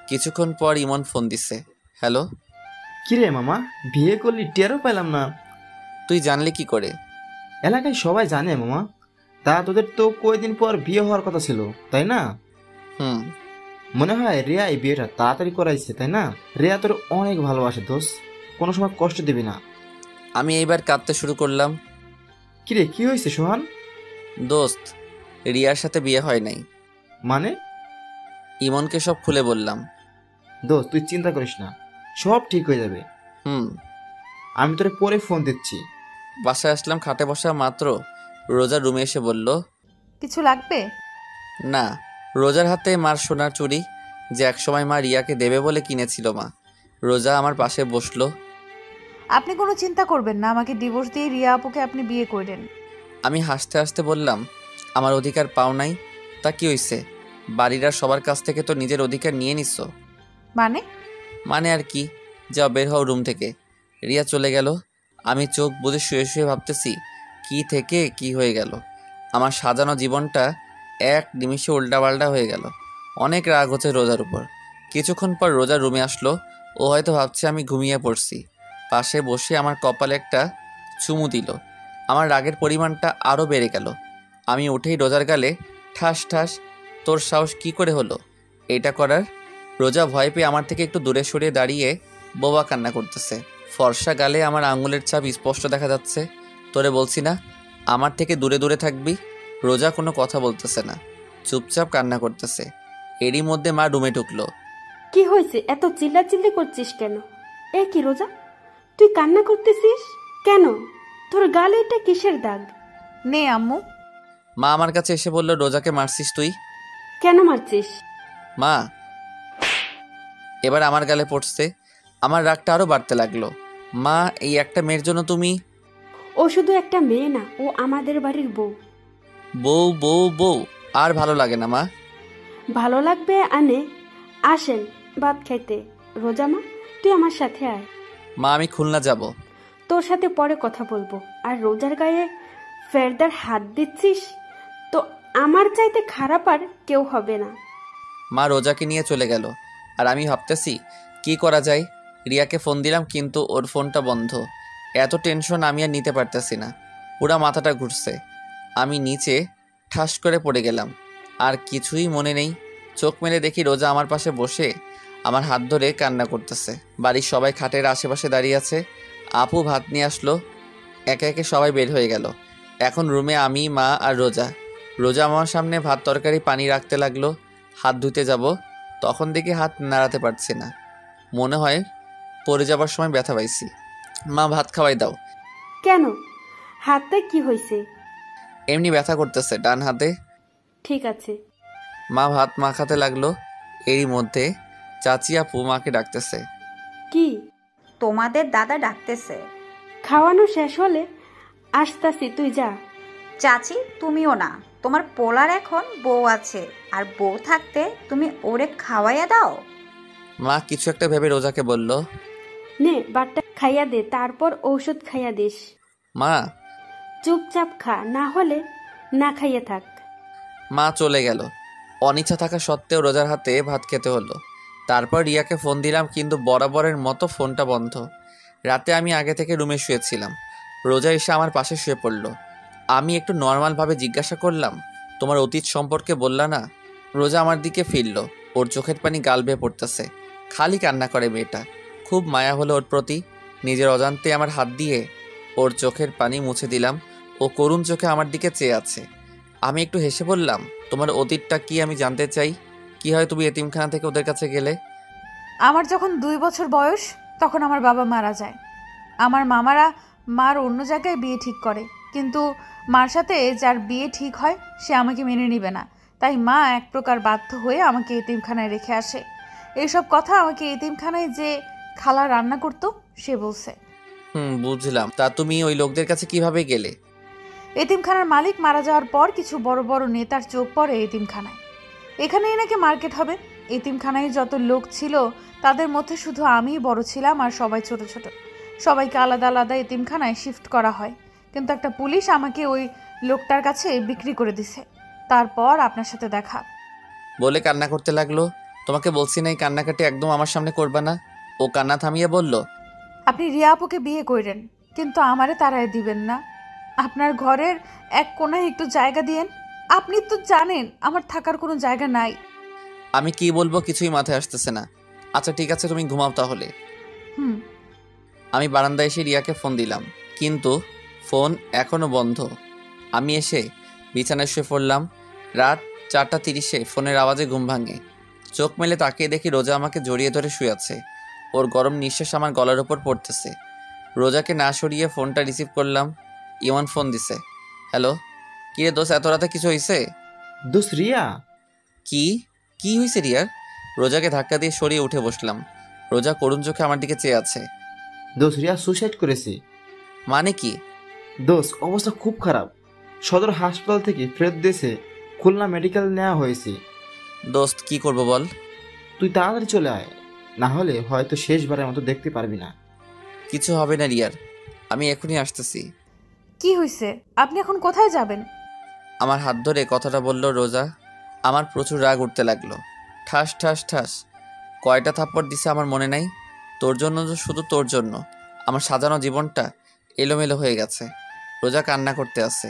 কিছুক্ষণ পর ইমন ফোন দিছে। হ্যালো। কিরে মামা, বিয়ে করলি? টেরও পেলাম না। তুই জানলি কি করে? এলাকায় সবাই জানে মামা। তা তোদের তো কয়েকদিন পর বিয়ে হওয়ার কথা ছিল, তাই না? হুম। মনে হয় রিয়া এই বিয়েটা তাড়াতাড়ি করাইছে, তাই না? রিয়া তোর অনেক ভালোবাসে দোস্ত, কোনো সময় কষ্ট দিবি না। আমি এইবার কাঁদতে শুরু করলাম। কিরে, কি হয়েছে সোহান? দোস্ত, রিয়ার সাথে বিয়ে হয় নাই। মানে? ইমনকে সব খুলে বললাম। দোস্ত তুই চিন্তা করিস না, সব ঠিক হয়ে যাবে। হুম। আমি তোরে পরে ফোন দিচ্ছি। বাসায় আসলাম, খাটে বসা মাত্র রোজা রুমে এসে বলল, কিছু লাগবে? না। রোজার হাতে মার সোনার চুড়ি, যে একসময় মা রিয়াকে দেবে বলে কিনেছিল মা। রোজা আমার পাশে বসলো। আপনি কোনো চিন্তা করবেন না, আমাকে ডিভোর্স দিয়ে রিয়া আপুকে আপনি বিয়ে করলেন। আমি হাসতে হাসতে বললাম, আমার অধিকার পাও নাই? তা কি হইছে? বাড়ির আর সবার কাছ থেকে তো নিজের অধিকার নিয়ে নিচ্ছ। মানে? মানে আর কি, যাও বের হও রুম থেকে। রিয়া চলে গেল। আমি চোখ বুজে শুয়ে শুয়ে ভাবতেছি কি থেকে কি হয়ে গেল। আমার সাজানো জীবনটা এক নিমিষে উল্টাপাল্টা হয়ে গেল। অনেক রাগ হচ্ছে রোজার উপর। কিছুক্ষণ পর রোজা রুমে আসলো। ও হয়তো ভাবছে আমি ঘুমিয়ে পড়ছি। পাশে বসে আমার কপালে একটা চুমু দিল। আমার রাগের পরিমাণটা আরও বেড়ে গেল। আমি উঠেই রোজার গালে ঠাস ঠাস। তোর সাহস কি করে হলো এটা করার? রোজা ভয় পেয়ে আমার থেকে একটু দূরে সরিয়ে দাঁড়িয়ে বোবা কান্না করতেছে। ফর্সা গালে আমার আঙুলের ছাপ স্পষ্ট দেখা যাচ্ছে। তোরে বলছি না আমার থেকে দূরে দূরে থাকবি? রোজা কোনো কথা বলতেছে না, চুপচাপ কান্না করতেছে। এরই মধ্যে মা রুমে ঢুকলো। কি হয়েছে, এত চিল্লাচিল্লি করছিস কেন? এ কি রোজা, তুই কান্না করতেছিস কেন? তোর গালে এটা কিসের দাগ? নে আম্মু। মা আমার কাছে এসে বলল, রোজাকে মারছিস তুই? কেন মারছিস? মা এবার আমার গালে পড়ছে। আমার রাগটা আরও বাড়তে লাগলো। মা, এই একটা মেয়ের জন্য তুমি? ও শুধু একটা মেয়ে না, ও আমাদের বাড়ির বউ। বউ বউ বউ আর ভালো লাগে না মা। ভালো লাগবে আনে। আসেন ভাত খাইতে। রোজা মা, তুই আমার সাথে আয়। মা, আমি খুলনা যাব। তোর সাথে পরে কথা বলবো। আর রোজার গায়ে ফেরদার হাত দিচ্ছিস তো আমার চাইতে খারাপ আর কেউ হবে না। মা রোজাকে নিয়ে চলে গেল। আর আমি ভাবতেছি কি করা যায়। রিয়াকে ফোন দিলাম কিন্তু ওর ফোনটা বন্ধ। এত টেনশন আমি আর নিতে পারতেছি না, পুরা মাথাটা ঘুরছে। আমি নিচে ঠাস করে পড়ে গেলাম। আর কিছুই মনে নেই। চোখ মেলে দেখি রোজা আমার পাশে বসে আমার হাত ধরে কান্না করতেছে। বাড়ির সবাই খাটের আশেপাশে দাঁড়িয়ে আছে। আপু ভাত নিয়ে আসলো। একে একে সবাই বের হয়ে গেল। এখন রুমে আমি, মা আর রোজা। রোজা আমার সামনে ভাত তরকারি পানি রাখতে লাগলো। হাত ধুতে যাব, তখন দেখি হাত নাড়াতে পারছি না। মনে হয় পড়ে যাবার সময় ব্যথা পাইছি। মা, ভাত খাওয়াই দাও। কেন, হাতে কি হয়েছে? এমনি ব্যথা করতেছে ডান হাতে। ঠিক আছে। মা ভাত মাখাতে লাগলো। এরই মধ্যে চাচি আপু মাকে ডাকতেছে। কি? তোমাদের দাদা ডাকতেছে। খাওয়ানো শেষ হলে আসতাছি, তুই যা। চাচি, তুমিও না, তোমার পোলার এখন বউ আছে, আর বউ থাকতে তুমি ওরে খাওয়াইয়া দাও। মা কিছু একটা ভেবে রোজাকে বলল, নে বাটটা খাইয়া দে, তারপর ঔষধ খাইয়া দিস। মা চুপচাপ খা, না হলে না খাইয়ে থাক। মা চলে গেল। অনিচ্ছা থাকা সত্ত্বেও রোজার হাতে ভাত খেতে হলো। তারপর রিয়াকে ফোন দিলাম কিন্তু বরাবরের মতো ফোনটা বন্ধ। রাতে আমি আগে থেকে রুমে শুয়েছিলাম। রোজা এসে আমার পাশে শুয়ে পড়ল। আমি একটু নর্মালভাবে জিজ্ঞাসা করলাম, তোমার অতীত সম্পর্কে বললা না? রোজা আমার দিকে ফিরল, ওর চোখের পানি গাল বেয়ে পড়তেছে। খালি কান্না করে মেয়েটা। খুব মায়া হলো ওর প্রতি। নিজের অজান্তে আমার হাত দিয়ে ওর চোখের পানি মুছে দিলাম। ও করুণ চোখে আমার দিকে চেয়ে আছে। আমি একটু হেসে বললাম, তোমার অতীতটা কি আমি জানতে চাই। কি হয় তুমি এতিমখানা থেকে ওদের কাছে গেলে? আমার যখন 2 বছর বয়স তখন আমার বাবা মারা যায়। আমার মামারা মার অন্য জায়গায় বিয়ে ঠিক করে, কিন্তু মার সাথে যার বিয়ে ঠিক হয় সে আমাকে মেনে নেবে না। তাই মা এক প্রকার বাধ্য হয়ে আমাকে এতিমখানায় রেখে আসে। এইসব কথা আমাকে এতিমখানায় যে খালা রান্না করতো সে বলছে। বুঝলাম। তা তুমি ওই লোকদের কাছে কিভাবে গেলে? এতিমখানার মালিক মারা যাওয়ার পর কিছু বড় বড় নেতার চোখ পড়ে এতিমখানায়। এখানেই নাকি মার্কেট হবে। এতিমখানায় যত লোক ছিল তাদের মধ্যে শুধু আমিই বড় ছিলাম, আর সবাই ছোট ছোট। সবাইকে আলাদা আলাদা এতিমখানায় শিফট করা হয়, কিন্তু একটা পুলিশ আমাকে ওই লোকটার কাছে বিক্রি করে দিছে। তারপর আপনার সাথে দেখা। বলে কান্না করতে লাগলো। তোমাকে বলছি না এই কান্নাকাটি একদম আমার সামনে করবা না। ও কান্না থামিয়ে বলল, আপনি রিয়া আপুকে বিয়ে করেন, কিন্তু আমারে তাড়ায় দিবেন না। আপনার ঘরের এক কোনায় একটু জায়গা দিয়েন। আপনি তো জানেন আমার থাকার কোনো জায়গা নাই। আমি কি বলবো কিছুই মাথায় আসতেছে না। আচ্ছা ঠিক আছে, তুমি ঘুমাও তাহলে। আমি বারান্দায় এসে রিয়াকে ফোন দিলাম, কিন্তু ফোন এখনো বন্ধ। আমি এসে বিছানায় শুয়ে পড়লাম। রাত 4:30 ফোনের আওয়াজে ঘুম ভাঙে। চোখ মেলে তাকিয়ে দেখি রোজা আমাকে জড়িয়ে ধরে শুয়ে আছে। ওর গরম নিঃশ্বাস আমার গলার ওপর পড়তেছে। রোজাকে না সরিয়ে ফোনটা রিসিভ করলাম। ইমন ফোন দিছে। হ্যালো, কিরে দোস্ত, এত রাতে কিছু হয়েছে? দোস্ত রিয়া। কি হয়েছে রিয়ার? রোজাকে ধাক্কা দিয়ে সরিয়ে উঠে বসলাম। রোজা করুণ চোখে আমার দিকে চেয়ে আছে। দোস্ত রিয়া সুসাইড করেছে। মানে কি? দোস্ত অবস্থা খুব খারাপ। সদর হাসপাতাল থেকে ফেরত দিয়েছে, খুলনা মেডিকেল নেওয়া হয়েছে। দোস্ত কি করব বল? তুই তাড়াতাড়ি চলে আয়, না হলে হয়তো শেষবারের মতো দেখতে পারবি না। কিছু হবে না রিয়ার, আমি এখনই আসতেছি। কি হয়েছে? আপনি এখন কোথায় যাবেন? আমার হাত ধরে কথাটা বলল রোজা। আমার প্রচুর রাগ উঠতে লাগলো। ঠাস ঠাস ঠাস কয়টা থাপ্পড় দিছে আমার মনে নাই। তোর জন্য, শুধু তোর জন্য আমার সাজানো জীবনটা এলোমেলো হয়ে গেছে। রোজা কান্না করতে আছে।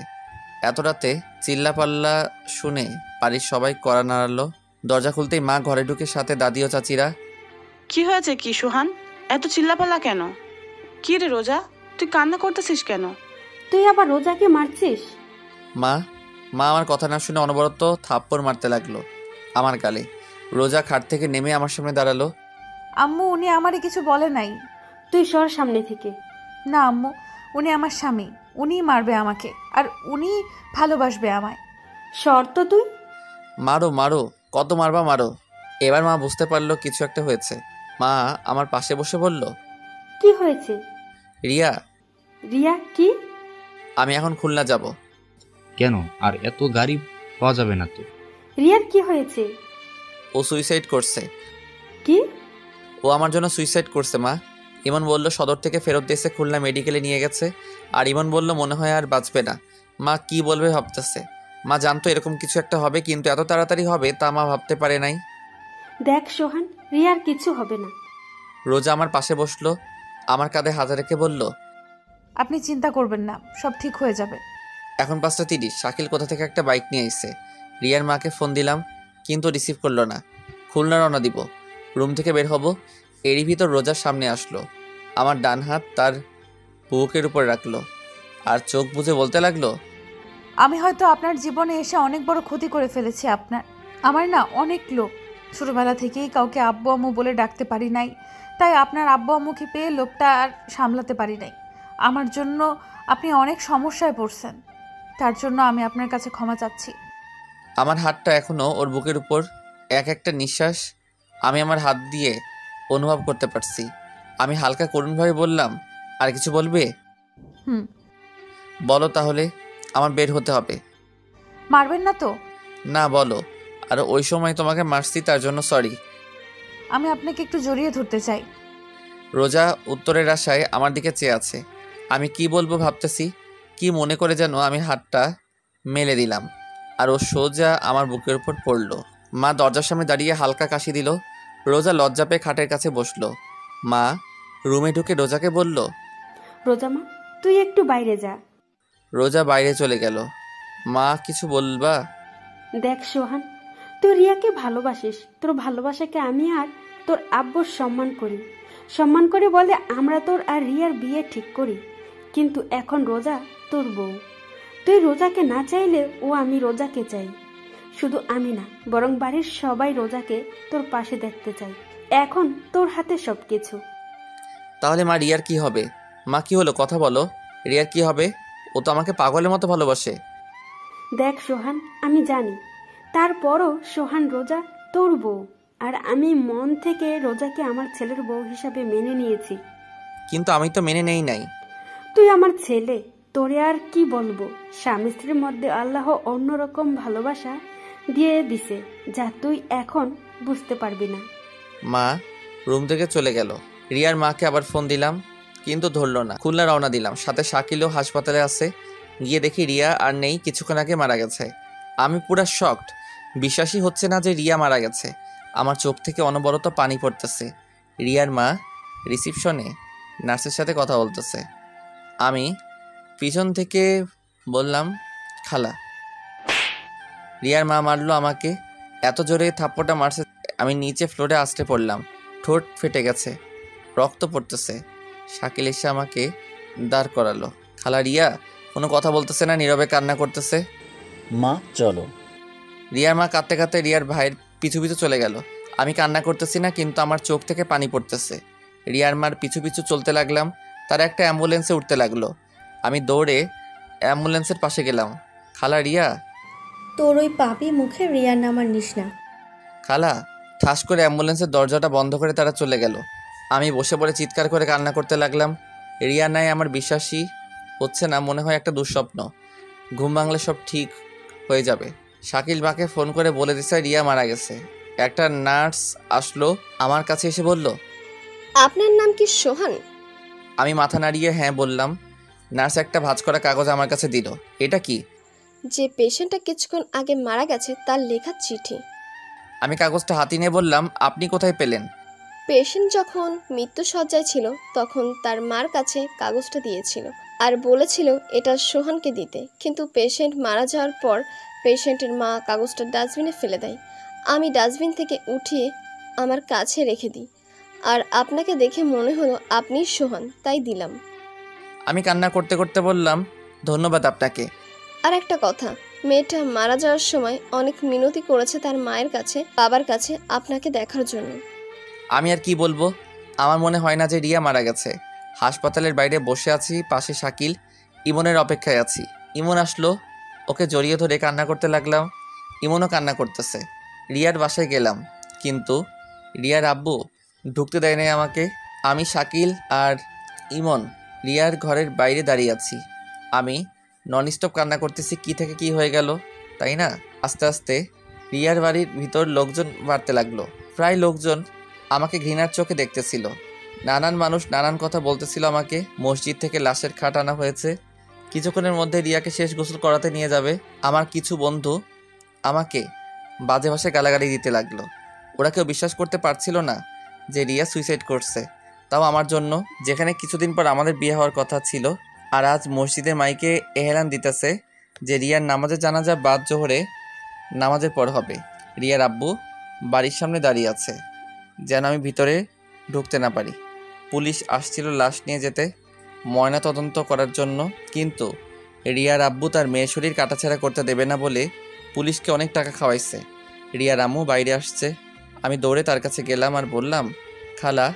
এত রাতে চিল্লাপাল্লা শুনে বাড়ির সবাই কড়া নাড়ালো। দরজা খুলতেই মা ঘরে ঢুকে, সাথে দাদি ও চাচিরা। কি হয়েছে কি সুহান? এত চিল্লাপাল্লা কেন? কি রে রোজা, তুই কান্না করতেছিস কেন? তুই আবার রোজাকে মারছিস? মা আমার কথা না শুনে অনবরত থাপ্পড় মারতে লাগলো আমার গালে। রোজা খাট থেকে নেমে আমার সামনে দাঁড়ালো। আম্মু, উনি আমারে কিছু বলে নাই। তুই সর সামনে থেকে। না আম্মু, উনি আমার স্বামী। উনিই মারবে আমাকে, আর উনি ভালোবাসবে আমায়। সর তো তুই। মারো মারো, কত মারবা মারো। এবার মা বুঝতে পারলো কিছু একটা হয়েছে। মা আমার পাশে বসে বলল, কি হয়েছে? রিয়া। রিয়া কি? আমি এখন খুলনা যাব। কেন? আর এত গাড়ি পাওয়া যাবে না তো? রিয়ার কি হয়েছে? ও সুইসাইড করছে। কি? ও আমার জন্য সুইসাইড করছে মা। ইমন বলল সদর থেকে ফেরত দিয়েছে, খুলনা মেডিকেলে নিয়ে গেছে। আর ইমন বলল মনে হয় আর বাঁচবে না। মা কি বলবে ভাবতেছে। মা জানতো এরকম কিছু একটা হবে, কিন্তু এত তাড়াতাড়ি হবে তা মা ভাবতে পারে নাই। দেখ সোহান, রিয়ার কিছু হবে না। রোজা আমার পাশে বসলো, আমার কাঁধে হাত রেখে বলল, আপনি চিন্তা করবেন না, সব ঠিক হয়ে যাবে। এখন 5:30। শাকিল কোথা থেকে একটা বাইক নিয়ে এসে। রিয়ার মাকে ফোন দিলাম, কিন্তু রিসিভ করলো না। খুলনা রওনা দিব। রুম থেকে বের হব, এরই ভিতর রোজার সামনে আসলো। আমার ডান হাত তার বুকের উপর রাখলো, আর চোখ বুজে বলতে লাগলো, আমি হয়তো আপনার জীবনে এসে অনেক বড় ক্ষতি করে ফেলেছি আপনার। আমার না অনেক লোক, ছোটবেলা থেকেই কাউকে আব্বু আম্মু বলে ডাকতে পারি নাই, তাই আপনার আব্বু আম্মুকে পেয়ে লোকটা আর সামলাতে পারি নাই। আমার জন্য আপনি অনেক সমস্যায় পড়ছেন, তার জন্য আমি আপনার কাছে ক্ষমা চাচ্ছি। আমার হাতটা এখনও ওর বুকের উপর। এক একটা নিঃশ্বাস আমি আমার হাত দিয়ে অনুভব করতে পারছি। আমি হালকা করুণভাবে বললাম, আর কিছু বলবে? বলো তাহলে, আমার বের হতে হবে। মারবেন না তো? না, বলো। আর ওই সময় তোমাকে মারছি তার জন্য সরি। আমি আপনাকে একটু জড়িয়ে ধরতে চাই। রোজা উত্তরের আশায় আমার দিকে চেয়ে আছে। আমি কি বলবো ভাবতেছি, কি মনে করে যেন আমি হাতটা মেলে দিলাম, আর ও সোজা আমার বুকের উপর পড়লো। মা দরজার সামনে দাঁড়িয়ে হালকা কাশি দিল। রোজা লজ্জা পেয়ে খাটের কাছে বসলো। মা রুমে ঢুকে রোজাকে বলল, রোজা মা, তুই একটু বাইরে যা। রোজা বাইরে চলে গেল। মা কিছু বলবা? দেখ সোহান, তুই রিয়াকে ভালোবাসিস, তোর ভালোবাসাকে আমি আর তোর আব্বুর সম্মান করি বলে আমরা তোর আর রিয়ার বিয়ে ঠিক করি। কিন্তু এখন রোজা তোর বউ, তুই রোজাকে না চাইলে ও আমি রোজাকে চাই। শুধু আমি না, বরং বাড়ির সবাই রোজাকে তোর পাশে দেখতে চাই। এখন তোর হাতে সবকিছু। তাহলে মা রিয়ার কি হবে? মা কি হলো, কথা বলো। রিয়ার কি হবে? ও তো আমাকে পাগলের মতো ভালোবাসে। দেখ সোহান, আমি জানি, তারপরও সোহান রোজা তোর বউ, আর আমি মন থেকে রোজাকে আমার ছেলের বউ হিসাবে মেনে নিয়েছি। কিন্তু আমি তো মেনে নেই নাই। তুই আমার ছেলে, তোরে আর কি বলবো। স্বামী স্ত্রীর মধ্যে আল্লাহ অন্যরকম ভালোবাসা দিয়ে দিছে, যা তুই এখন বুঝতে পারবি না। মা রুম থেকে চলে গেল। রিয়ার মাকে আবার ফোন দিলাম, কিন্তু ধরলো না। খুলনা রওনা দিলাম, সাথে শাকিলও হাসপাতালে আছে। গিয়ে দেখি রিয়া আর নেই, কিছুক্ষণ আগে মারা গেছে। আমি পুরা শকড, বিশ্বাসই হচ্ছে না যে রিয়া মারা গেছে। আমার চোখ থেকে অনবরত পানি পড়তেছে। রিয়ার মা রিসিপশনে নার্সের সাথে কথা বলতেছে। আমি পিছন থেকে বললাম, খালা। রিয়ার মা মারলো আমাকে, এত জোরে থাপ্পড়টা মারছে আমি নিচে ফ্লোরে আছড়ে পড়লাম। ঠোঁট ফেটে গেছে, রক্ত পড়তেছে। শাকিল এসে আমাকে দাঁড় করালো। খালা রিয়া কোনো কথা বলতেছে না, নীরবে কান্না করতেছে। মা চলো। রিয়ার মা কাঁদতে কাঁদতে রিয়ার ভাইয়ের পিছু পিছু চলে গেল। আমি কান্না করতেছি না, কিন্তু আমার চোখ থেকে পানি পড়তেছে। রিয়ার মার পিছু পিছু চলতে লাগলাম। তারা একটা অ্যাম্বুলেন্সে উঠতে লাগলো। আমি দৌড়ে অ্যাম্বুলেন্সের পাশে গেলাম। খালা রিয়া। তোর ওই পাপি মুখে রিয়ার নাম আর নিস না। খালা। ঠাস করে অ্যাম্বুলেন্সের দরজাটা বন্ধ করে তারা চলে গেল। আমি বসে পড়ে চিৎকার করে কান্না করতে লাগলাম। রিয়া নাই, আমার বিশ্বাসই হচ্ছে না, মনে হয় একটা দুঃস্বপ্ন। ঘুম ভাঙলে সব ঠিক হয়ে যাবে। শাকিল মাকে ফোন করে বলে দিছে রিয়া মারা গেছে। একটা নার্স আসলো, আমার কাছে এসে বলল, আপনার নাম কি সোহান? আমি মাথা নাড়িয়ে হ্যাঁ বললাম। নার্স একটা ভাঁজ করা কাগজ আমার কাছে দিল। এটা কি? যে পেশেন্টটা কিছুক্ষণ আগে মারা গেছে তার লেখা চিঠি। আমি কাগজটা হাতে নিয়ে বললাম, আপনি কোথায় পেলেন? পেশেন্ট যখন মৃত্যুসজ্জায় ছিল তখন তার মার কাছে কাগজটা দিয়েছিল আর বলেছিল এটা সোহানকে দিতে, কিন্তু পেশেন্ট মারা যাওয়ার পর পেশেন্টের মা কাগজটা ডাস্টবিনে ফেলে দেয়। আমি ডাস্টবিন থেকে উঠিয়ে আমার কাছে রেখে দিই, আর আপনাকে দেখে মনে হলো আপনিই সোহান, তাই দিলাম। আমি কান্না করতে করতে বললাম, ধন্যবাদ আপনাকে। আর একটা কথা, মেয়েটা মারা যাওয়ার সময় অনেক মিনতি করেছে তার মায়ের কাছে, বাবার কাছে আপনাকে দেখার জন্য। আমি আর কি বলবো, আমার মনে হয় না যে রিয়া মারা গেছে। হাসপাতালের বাইরে বসে আছি, পাশে শাকিল, ইমনের অপেক্ষায় আছি। ইমন আসলো, ওকে জড়িয়ে ধরে কান্না করতে লাগলাম। ইমনও কান্না করতেছে। রিয়ার বাসায় গেলাম, কিন্তু রিয়ার আব্বু ঢুকতে দেয় নাই আমাকে। আমি, শাকিল আর ইমন রিয়ার ঘরের বাইরে দাঁড়িয়ে আছি। আমি ননস্টপ কান্না করতেছি, কি থেকে কি হয়ে গেল, তাই না? আস্তে আস্তে রিয়ার বাড়ির ভিতর লোকজন বাড়তে লাগলো। প্রায় লোকজন আমাকে ঘৃণার চোখে দেখতেছিল। নানান মানুষ নানান কথা বলতেছিল আমাকে। মসজিদ থেকে লাশের খাট আনা হয়েছে, কিছুক্ষণের মধ্যে রিয়াকে শেষ গোসল করাতে নিয়ে যাবে। আমার কিছু বন্ধু আমাকে বাজে ভাষায় গালাগালি দিতে লাগলো। ওরা কেউ বিশ্বাস করতে পারছিল না যে রিয়া সুইসাইড করছে, তাও আমার জন্য, যেখানে কিছুদিন পর আমাদের বিয়ে হওয়ার কথা ছিল। আর আজ মসজিদের মাইকে এহেলান দিতেছে যে রিয়ার নামাজের জানাজা বাদ জোহরে নামাজের পর হবে। রিয়ার আব্বু বাড়ির সামনে দাঁড়িয়ে আছে, যেন আমি ভিতরে ঢুকতে না পারি। পুলিশ আসছিল লাশ নিয়ে যেতে, ময়না তদন্ত করার জন্য, কিন্তু রিয়ার আব্বু তার মেয়ে শরীর কাটাছেঁড়া করতে দেবে না বলে পুলিশকে অনেক টাকা খাওয়াইছে। রিয়ার আম্মু বাইরে আসছে। আমি দৌড়ে তার কাছে গেলাম আর বললাম, খালা,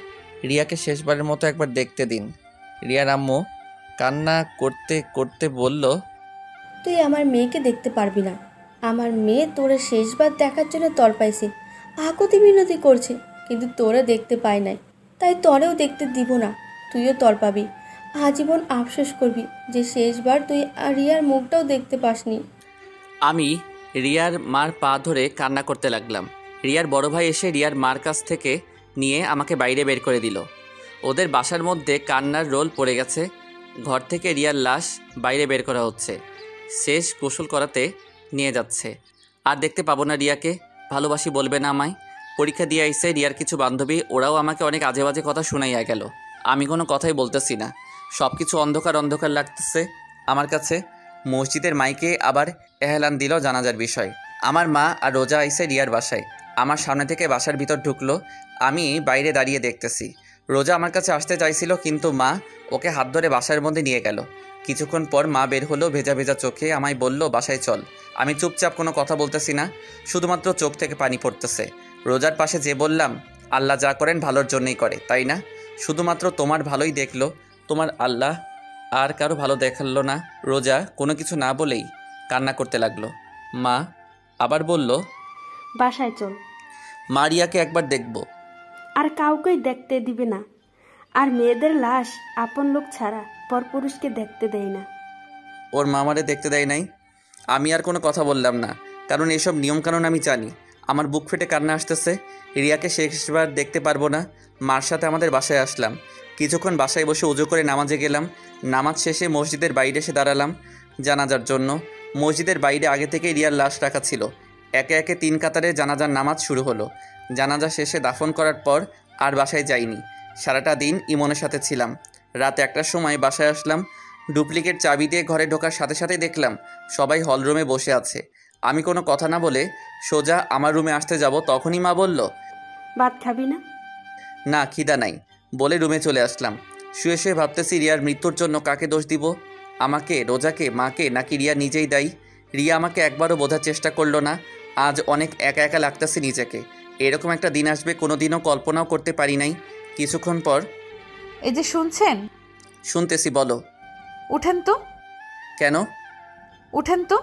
রিয়াকে শেষবারের মতো একবার দেখতে দিন। রিয়ার আম্মু কান্না করতে করতে বলল, তুই আমার মেয়েকে দেখতে পারবি না। আমার মেয়ে তোরে শেষবার দেখার জন্য তড়পাইছে, আকুতি মিনতি করছে, কিন্তু তোরে দেখতে পায় নাই, তাই তরেও দেখতে দিব না। তুইও তড়পাবি, আজীবন আফসোস করবি যে শেষবার তুই রিয়ার মুখটাও দেখতে পাসনি। আমি রিয়ার মার পা ধরে কান্না করতে লাগলাম। রিয়ার বড় ভাই এসে রিয়ার মার কাছ থেকে নিয়ে আমাকে বাইরে বের করে দিল। ওদের বাসার মধ্যে কান্নার রোল পড়ে গেছে। ঘর থেকে রিয়ার লাশ বাইরে বের করা হচ্ছে, শেষ গোসল করাতে নিয়ে যাচ্ছে। আর দেখতে পাবো না রিয়াকে, ভালোবাসি বলবে না আমায়। পরীক্ষা দিয়ে আইসে রিয়ার কিছু বান্ধবী, ওরাও আমাকে অনেক আজে বাজে কথা শোনাইয়া গেল। আমি কোনো কথাই বলতেছি না, সব কিছু অন্ধকার অন্ধকার লাগতেছে আমার কাছে। মসজিদের মাইকে আবার এহলান দিল জানাজার বিষয়। আমার মা আর রোজা আইসে রিয়ার বাসায়। আমার সামনে থেকে বাসার ভিতর ঢুকলো। আমি বাইরে দাঁড়িয়ে দেখতেছি। রোজা আমার কাছে আসতে চাইছিল, কিন্তু মা ওকে হাত ধরে বাসার মধ্যে নিয়ে গেল। কিছুক্ষণ পর মা বের হলো ভেজা ভেজা চোখে, আমায় বলল বাসায় চল। আমি চুপচাপ, কোনো কথা বলতেছি না, শুধুমাত্র চোখ থেকে পানি পড়তেছে। রোজার পাশে যে বললাম, আল্লাহ যা করেন ভালোর জন্যই করে, তাই না? শুধুমাত্র তোমার ভালোই দেখলো তোমার আল্লাহ, আর কারো ভালো দেখালো না। রোজা কোনো কিছু না বলেই কান্না করতে লাগলো। মা আবার বলল, বাসায় চল। মা রিয়াকে একবার দেখব। আর কাউকেই দেখতে দিবে না। আর মেয়েদের লাশ আপন লোক ছাড়া পরপুরুষকে দেখতে দেয় না। ওর মামারে দেখতে দেয় নাই। আমি আর কোনো কথা বললাম না, কারণ এসব নিয়মকানুন আমি জানি। আমার বুক ফেটে কান্না আসতেছে। রিয়াকে শেষবার দেখতে পারবো না। মার সাথে আমাদের বাসায় আসলাম। কিছুক্ষণ বাসায় বসে উজু করে নামাজে গেলাম। নামাজ শেষে মসজিদের বাইরে এসে দাঁড়ালাম জানাজার জন্য। মসজিদের বাইরে আগে থেকে রিয়ার লাশ রাখা ছিল। একে একে 3 কাতারে জানাজার নামাজ শুরু হলো। জানাজা শেষে দাফন করার পর আর বাসায় যাইনি। সারাটা দিন ইমনের সাথে ছিলাম। রাত 1টার সময় বাসায় আসলাম। ডুপ্লিকেট চাবি দিয়ে ঘরে ঢোকার সাথে সাথেই দেখলাম সবাই হলরুমে বসে আছে। আমি কোনো কথা না বলে সোজা আমার রুমে আসতে যাব, তখনই মা বলল, ভাত খাবি না? না, খিদা নাই বলে রুমে চলে আসলাম। শুয়ে শুয়ে ভাবতেছি রিয়ার মৃত্যুর জন্য কাকে দোষ দিব, আমাকে, রোজাকে, মাকে, নাকি রিয়া নিজেই দায়ী। রিয়া আমাকে একবারও বোঝার চেষ্টা করলো না। আজ অনেক একা একা লাগতেছে নিজেকে। এরকম একটা দিন আসবে কোনোদিনও কল্পনাও করতে পারি নাই। কিছুক্ষণ পর, এই যে শুনছেন? শুনতেছি, বলো। উঠেন তো। কেন? উঠেন তো।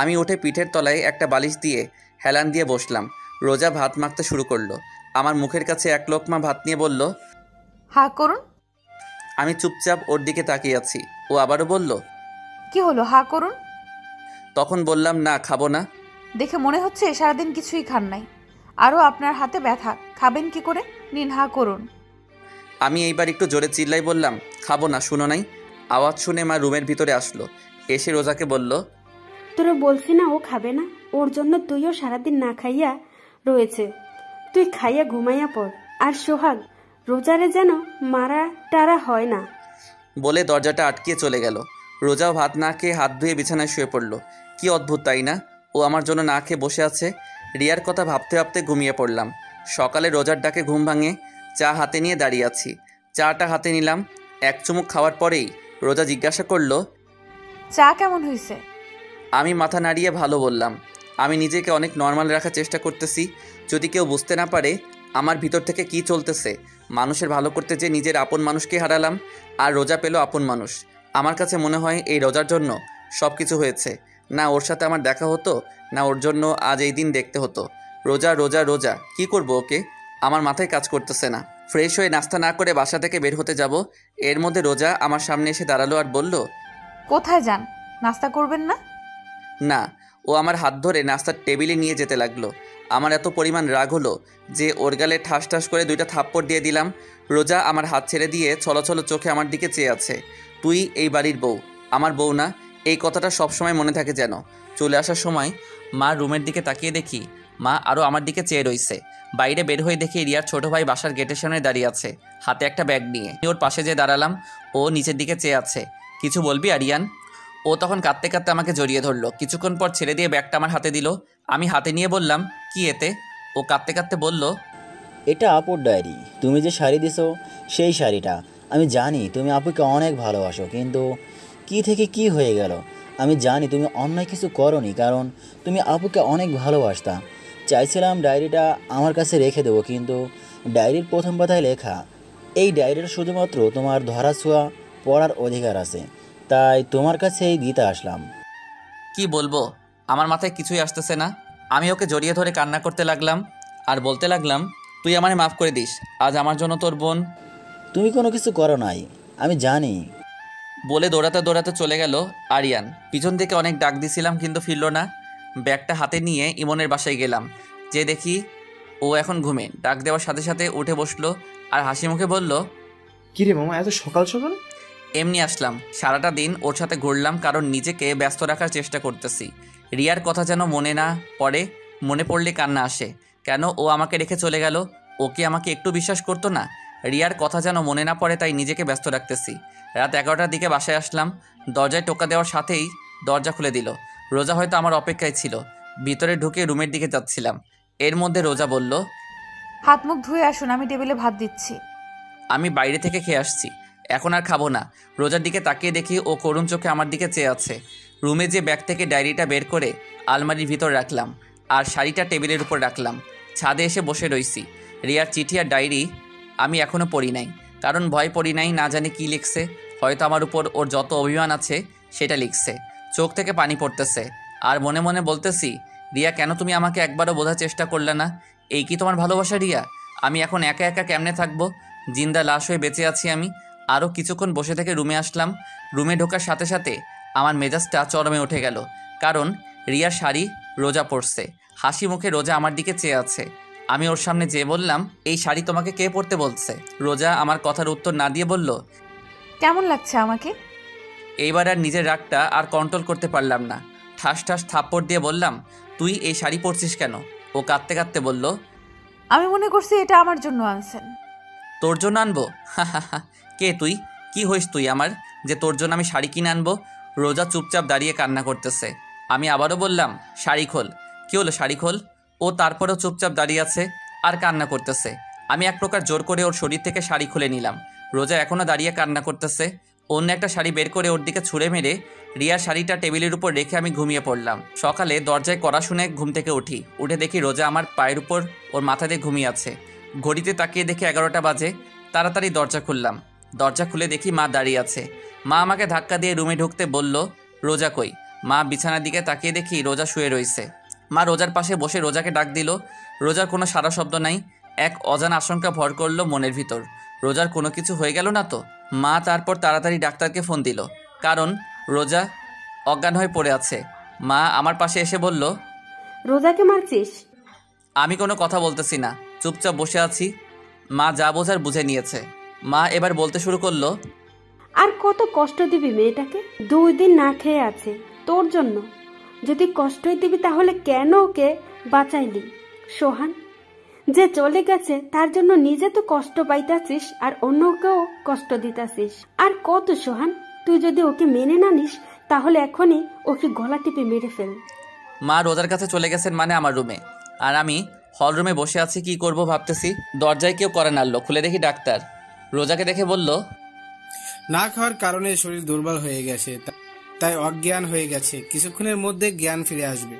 আমি উঠে পিঠের তলায় একটা বালিশ দিয়ে হেলান দিয়ে বসলাম। রোজা ভাত মাখতে শুরু করলো। আমার মুখের কাছে 1 লোকমা ভাত নিয়ে বলল, হা করুন। আমি চুপচাপ ওর দিকে তাকিয়ে আছি। ও আবারও বলল, কি হলো, হা করুন। তখন বললাম, না, খাবো না। দেখে মনে হচ্ছে সারাদিন কিছুই খান নাই। আরও আপনার হাতে ব্যথা, খাবেন কি করে? নিন, হা করুন। আমি এইবার একটু জোরে চিল্লাই বললাম, খাবো না, শুনো নাই? আওয়াজ শুনে মা রুমের ভিতরে আসলো। এসে রোজাকে বলল, তোরা বলছি না ও খাবে না? ওর জন্য তুইও সারাদিন না খাইয়া রয়েছে। তুই খাইয়া ঘুমাইয়া পড়। আর সোহাগ, রোজারে যেন মারা টারা হয় না। বলে দরজাটা আটকিয়ে চলে গেল। রোজাও ভাত না খেয়ে হাত ধুয়ে বিছানায় শুয়ে পড়ল। কি অদ্ভুত, তাই না? ও আমার জন্য না খেয়ে বসে আছে। রিয়ার কথা ভাবতে ভাবতে ঘুমিয়ে পড়লাম। সকালে রোজার ডাকে ঘুম ভাঙে। চা হাতে নিয়ে দাঁড়িয়ে আছি। চাটা হাতে নিলাম। 1 চুমুক খাওয়ার পরেই রোজা জিজ্ঞাসা করলো, চা কেমন হয়েছে? আমি মাথা নাড়িয়ে ভালো বললাম। আমি নিজেকে অনেক নর্মাল রাখার চেষ্টা করতেছি, যদি কেউ বুঝতে না পারে আমার ভিতর থেকে কি চলতেছে। মানুষের ভালো করতে যে নিজের আপন মানুষকে হারালাম, আর রোজা পেল আপন মানুষ। আমার কাছে মনে হয় এই রোজার জন্য সব কিছু হয়েছে। না ওর সাথে আমার দেখা হতো, না ওর জন্য আজ এই দিন দেখতে হতো। রোজা রোজা রোজা, কি করব ওকে? আমার মাথায় কাজ করতেছে না। ফ্রেশ হয়ে নাস্তা না করে বাসা থেকে বের হতে যাব, এর মধ্যে রোজা আমার সামনে এসে দাঁড়ালো আর বলল, কোথায় যান? নাস্তা করবেন না? না। ও আমার হাত ধরে নাস্তার টেবিলে নিয়ে যেতে লাগলো। আমার এত পরিমাণ রাগ হলো যে ওর গালে ঠাস ঠাস করে 2টা থাপ্পড় দিয়ে দিলাম। রোজা আমার হাত ছেড়ে দিয়ে ছলছল চোখে আমার দিকে চেয়ে আছে। তুই এই বাড়ির বউ, আমার বউ না, এই কথাটা সবসময় মনে থাকে যেন। চলে আসার সময় মা রুমের দিকে তাকিয়ে দেখি মা আরও আমার দিকে চেয়ে রইছে। বাইরে বের হয়ে দেখি রিয়ার ছোট ভাই বাসার গেটের সামনে দাঁড়িয়ে আছে, হাতে একটা ব্যাগ নিয়ে। ওর পাশে যেয়ে দাঁড়ালাম। ও নিচের দিকে চেয়ে আছে। কিছু বলবি আরিয়ান? ও তখন কাঁদতে কাঁদতে আমাকে জড়িয়ে ধরলো। কিছুক্ষণ পর ছেড়ে দিয়ে ব্যাগটা আমার হাতে দিল। আমি হাতে নিয়ে বললাম, কি এতে? ও কাঁদতে কাঁদতে বলল, এটা আপুর ডায়েরি। তুমি যে শাড়ি দিছো সেই শাড়িটা। আমি জানি তুমি আপুকে অনেক ভালোবাসো, কিন্তু কি থেকে কি হয়ে গেল। আমি জানি তুমি অন্যায় কিছু করোনি, কারণ তুমি আপুকে অনেক ভালোবাসতা। চাইছিলাম ডায়েরিটা আমার কাছে রেখে দেবো, কিন্তু ডায়েরির প্রথম পাতায় লেখা, এই ডায়েরিটা শুধুমাত্র তোমার ধরাছোঁয়া পড়ার অধিকার আছে, তাই তোমার কাছেই দিতে আসলাম। কি বলবো, আমার মাথায় কিছুই আসতেছে না। আমি ওকে জড়িয়ে ধরে কান্না করতে লাগলাম আর বলতে লাগলাম, তুই আমারে মাফ করে দিস। আজ আমার জন্য তোর বোন। তুমি কোনো কিছু করো নাই, আমি জানি। বলে দৌড়াতে দৌড়াতে চলে গেল আরিয়ান। পিছন থেকে অনেক ডাক দিছিলাম, কিন্তু ফিরল না। ব্যাগটা হাতে নিয়ে ইমনের বাসায় গেলাম। যে দেখি ও এখন ঘুমে। ডাক দেওয়ার সাথে সাথে উঠে বসলো আর হাসি মুখে বলল, কিরে মামা, এত সকাল সকাল? এমনি আসলাম। সারাটা দিন ওর সাথে ঘুরলাম, কারণ নিজেকে ব্যস্ত রাখার চেষ্টা করতেছি। রিয়ার কথা যেন মনে না পড়ে, মনে পড়লে কান্না আসে। কেন ও আমাকে রেখে চলে গেল? ও কি আমাকে একটু বিশ্বাস করতো না? রিয়ার কথা যেন মনে না পড়ে, তাই নিজেকে ব্যস্ত রাখতেছি। রাত 11টার দিকে বাসায় আসলাম। দরজায় টোকা দেওয়ার সাথেই দরজা খুলে দিল। রোজা হয়তো আমার অপেক্ষায় ছিল। ভিতরে ঢুকে রুমের দিকে যাচ্ছিলাম, এর মধ্যে রোজা বলল, হাত মুখ ধুয়ে আসুন, আমি টেবিলে ভাত দিচ্ছি। আমি বাইরে থেকে খেয়ে আসছি, এখন আর খাবো না। রোজার দিকে তাকিয়ে দেখি ও করুণ চোখে আমার দিকে চেয়ে আছে। রুমে যে ব্যাগ থেকে ডায়েরিটা বের করে আলমারির ভিতর রাখলাম, আর শাড়িটা টেবিলের উপর রাখলাম। ছাদে এসে বসে রইছি। রিয়ার চিঠি আর ডায়েরি আমি এখনও পড়ি নাই, কারণ ভয় পড়ি নাই, না জানি কি লিখছে। হয়তো আমার উপর ওর যত অভিমান আছে সেটা লিখছে। চোখ থেকে পানি পড়তেছে, আর মনে মনে বলতেছি, রিয়া কেন তুমি আমাকে একবারও বোঝার চেষ্টা করলে না? এই কি তোমার ভালোবাসা রিয়া? আমি এখন একা একা কেমনে থাকবো? জিন্দা লাশ হয়ে বেঁচে আছি আমি। আরও কিছুক্ষণ বসে থেকে রুমে আসলাম। রুমে ঢোকার সাথে সাথে আমার মেজাজটা চরমে উঠে গেল, কারণ রিয়ার শাড়ি রোজা পরছে, হাসি মুখে রোজা আমার দিকে চেয়ে আছে। আমি ওর সামনে যেয়ে বললাম, এই শাড়ি তোমাকে কে পরতে বলছে? রোজা আমার কথার উত্তর না দিয়ে বলল, কেমন লাগছে আমাকে? এইবার আর নিজের রাগটা আর কন্ট্রোল করতে পারলাম না। ঠাস ঠাস থাপ্পড় দিয়ে বললাম, তুই এই শাড়ি পরছিস কেন? ও কাঁদতে কাঁদতে বলল, আমি মনে করছি এটা আমার জন্য আনছেন। তোর জন্য আনবো? হা হা হা, কে তুই? কি হইস তুই আমার, যে তোর জন্য আমি শাড়ি কিনে আনবো? রোজা চুপচাপ দাঁড়িয়ে কান্না করতেছে। আমি আবারও বললাম, শাড়ি খোল। কী হলো, শাড়ি খোল। ও তারপরেও চুপচাপ দাঁড়িয়ে আছে আর কান্না করতেছে। আমি এক প্রকার জোর করে ওর শরীর থেকে শাড়ি খুলে নিলাম। রোজা এখনও দাঁড়িয়ে কান্না করতেছে। অন্য একটা শাড়ি বের করে ওর দিকে ছুঁড়ে মেরে রিয়ার শাড়িটা টেবিলের উপর রেখে আমি ঘুমিয়ে পড়লাম। সকালে দরজায় কড়া শুনে ঘুম থেকে উঠে দেখি রোজা আমার পায়ের উপর ওর মাথা দিয়ে ঘুমিয়ে আছে। ঘড়িতে তাকিয়ে দেখি 11টা বাজে। তাড়াতাড়ি দরজা খুললাম। দরজা খুলে দেখি মা দাঁড়িয়ে আছে। মা আমাকে ধাক্কা দিয়ে রুমে ঢুকতে বলল, রোজা কই? মা বিছানার দিকে তাকিয়ে দেখি রোজা শুয়ে রয়েছে। মা রোজার পাশে বসে রোজাকে ডাক দিল। রোজার কোনো সারা শব্দ নাই। এক অজানা আশঙ্কা ভর করলো মনের ভিতর, রোজার কোনো কিছু হয়ে গেল না তো? মা তারপর তাড়াতাড়ি ডাক্তারকে ফোন দিল, কারণ রোজা অজ্ঞান হয়ে পড়ে আছে। মা আমার পাশে এসে বলল, রোজাকে মারছিস? আমি কোনো কথা বলতেছি না, চুপচাপ বসে আছি। মা যা বোঝার বুঝে নিয়েছে। মা এবার বলতে শুরু করলো, আর কত কষ্ট দিবি মেয়েটাকে? 2 দিন না খেয়ে আছে তোর জন্য। যদি কষ্টই দিবি তাহলে কেন ওকে বাঁচাইলি? সোহান, যে চলে গেছে তার জন্য নিজে তো কষ্ট পাইতাছিস আর অন্যকেও কষ্ট দিতাছিস। আর কত সোহান, তুই যদি ওকে মেনে না নিস তাহলে এখনই ওকে গলা টিপে মেরে ফেল। মা রোজার কাছে চলে গেছেন মানে আমার রুমে, আর আমি হল রুমে বসে আছি। কি করব ভাবতেছি। দরজায় কেউ কড়া নাড়লো। খুলে দেখি ডাক্তার। রোজাকে দেখে বলল, না খাওয়ার কারণে শরীর দুর্বল হয়ে গেছে, তাই অজ্ঞান হয়ে গেছে, কিছুক্ষণের মধ্যে জ্ঞান ফিরে আসবে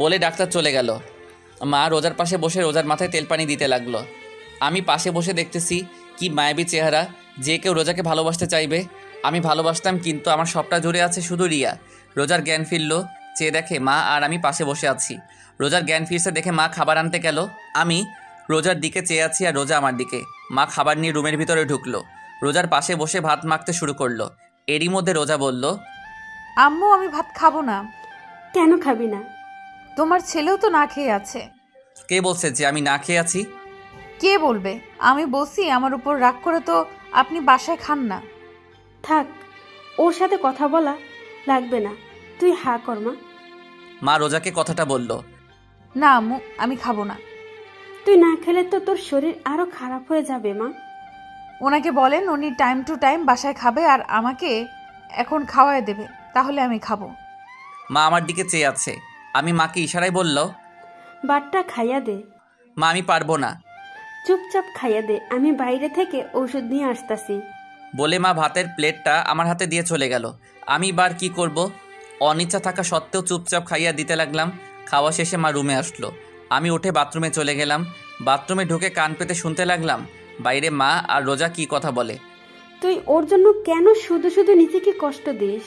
বলে ডাক্তার চলে গেল। মা রোজার পাশে বসে রোজার মাথায় তেল পানি দিতে লাগলো। আমি পাশে বসে দেখতেছি কি মায়াবী চেহারা, যে কেউ রোজাকে ভালোবাসতে চাইবে। আমি ভালোবাসতাম, কিন্তু আমার সবটা জুড়ে আছে শুধু রিয়া। রোজার জ্ঞান ফিরল, চেয়ে দেখে মা আর আমি পাশে বসে আছি। রোজার জ্ঞান ফিরছে দেখে মা খাবার আনতে গেল। আমি রোজার দিকে চেয়ে আছি আর রোজা আমার দিকে। মা খাবার নিয়ে রুমের ভিতরে ঢুকলো। রোজার পাশে বসে ভাত মাখতে শুরু করলো। এরই মধ্যে রোজা বলল, আম্মু আমি ভাত খাবো না। কেন খাবি না? তোমার ছেলেও তো না খেয়ে আছে। কে বলছে যে আমি না খেয়ে আছি? কে বলবে? আমি বলছি আমার উপর রাগ করে তো আপনি বাসায় খান না। থাক, ওর সাথে কথা বলা লাগবে না, তুই হা কর মা। মা রোজাকে কথাটা বলল। না আম্মু, আমি খাবো না। তুই না খেলে তো তোর শরীর আরো খারাপ হয়ে যাবে মা। ওনাকে বলেন উনি টাইম টু টাইম বাসায় খাবে আর আমাকে এখন খাওয়ায় দেবে, তাহলে আমি খাবো। মা আমার দিকে চেয়ে আছে। আমি মাকে ইশারায় বলল, বাটটা খাইয়া দে। মা আমি পারবো না। চুপচাপ খাইয়া দে, আমি বাইরে থেকে ঔষধ নিয়ে আসতাছি। বলে মা ভাতের প্লেটটা আমার হাতে দিয়ে চলে গেল। আমি বার কি করব? অনিচ্ছা থাকা সত্ত্বেও চুপচাপ খাইয়া দিতে লাগলাম। খাওয়া শেষে মা রুমে আসলো। আমি উঠে বাথরুমে চলে গেলাম। বাথরুমে ঢুকে কান পেতে শুনতে লাগলাম বাইরে মা আর রোজা কি কথা বলে। তুই ওর জন্য কেন শুধু শুধু নিজেকে কষ্ট দিস?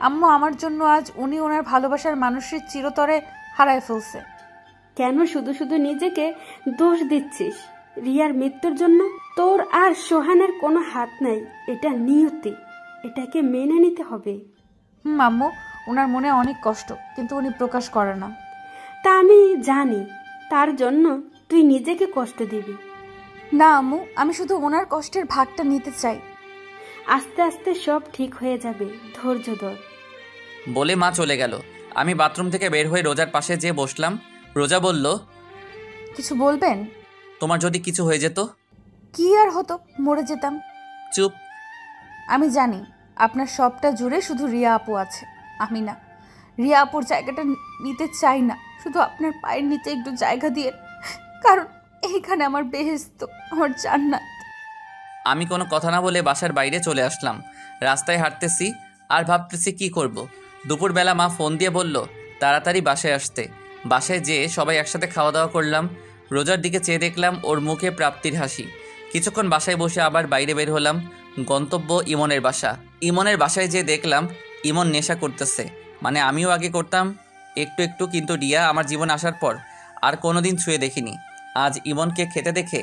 আম্মু আমার জন্য আজ উনি ওনার ভালোবাসার মানুষের চিরতরে হারায় ফেলছে। কেন শুধু শুধু নিজেকে দোষ দিচ্ছিস? রিয়ার মৃত্যুর জন্য তোর আর সোহানের কোনো হাত নাই, এটা নিয়তি, এটাকে মেনে নিতে হবে। আম্মু ওনার মনে অনেক কষ্ট, কিন্তু উনি প্রকাশ করে না। তা আমি জানি, তার জন্য তুই নিজেকে কষ্ট দিবি না আম্মু, আমি শুধু ওনার কষ্টের ভাগটা নিতে চাই। আস্তে আস্তে সব ঠিক হয়ে যাবে, ধৈর্য ধর। বলে মা চলে গেল। আমি বাথরুম থেকে বের হয়ে রোজার পাশে যেয়ে বসলাম। রোজা বলল, কিছু বলবেন? তোমার যদি কিছু হয়ে যেত? কি আর হতো, মরে যেতাম। চুপ। আমি জানি আপনার সবটা জুড়ে শুধু রিয়া আপু আছে, আমি না, রিয়া আপুর জায়গাটা নিতে চাই না। শুধু আপনার পায়ের নিচে একটু জায়গা দিয়ে, কারণ এইখানে আমার বেহেস্ত, আমার জান্নাত। আমি কোনো কথা না বলে বাসার বাইরে চলে আসলাম। রাস্তায় হাঁটতেছি আর ভাবতেছি কি করব। দুপুরবেলা মা ফোন দিয়ে বলল তাড়াতাড়ি বাসায় আসতে। বাসায় যেয়ে সবাই একসাথে খাওয়া দাওয়া করলাম। রোজার দিকে চেয়ে দেখলাম ওর মুখে প্রাপ্তির হাসি। কিছুক্ষণ বাসায় বসে আবার বাইরে বের হলাম। গন্তব্য ইমনের বাসা। ইমনের বাসায় যেয়ে দেখলাম ইমন নেশা করতেছে। মানে আমিও আগে করতাম একটু একটু, কিন্তু রিয়া আমার জীবনে আসার পর আর কোনোদিন ছুঁয়ে দেখিনি। আজ ইমনকে খেতে দেখে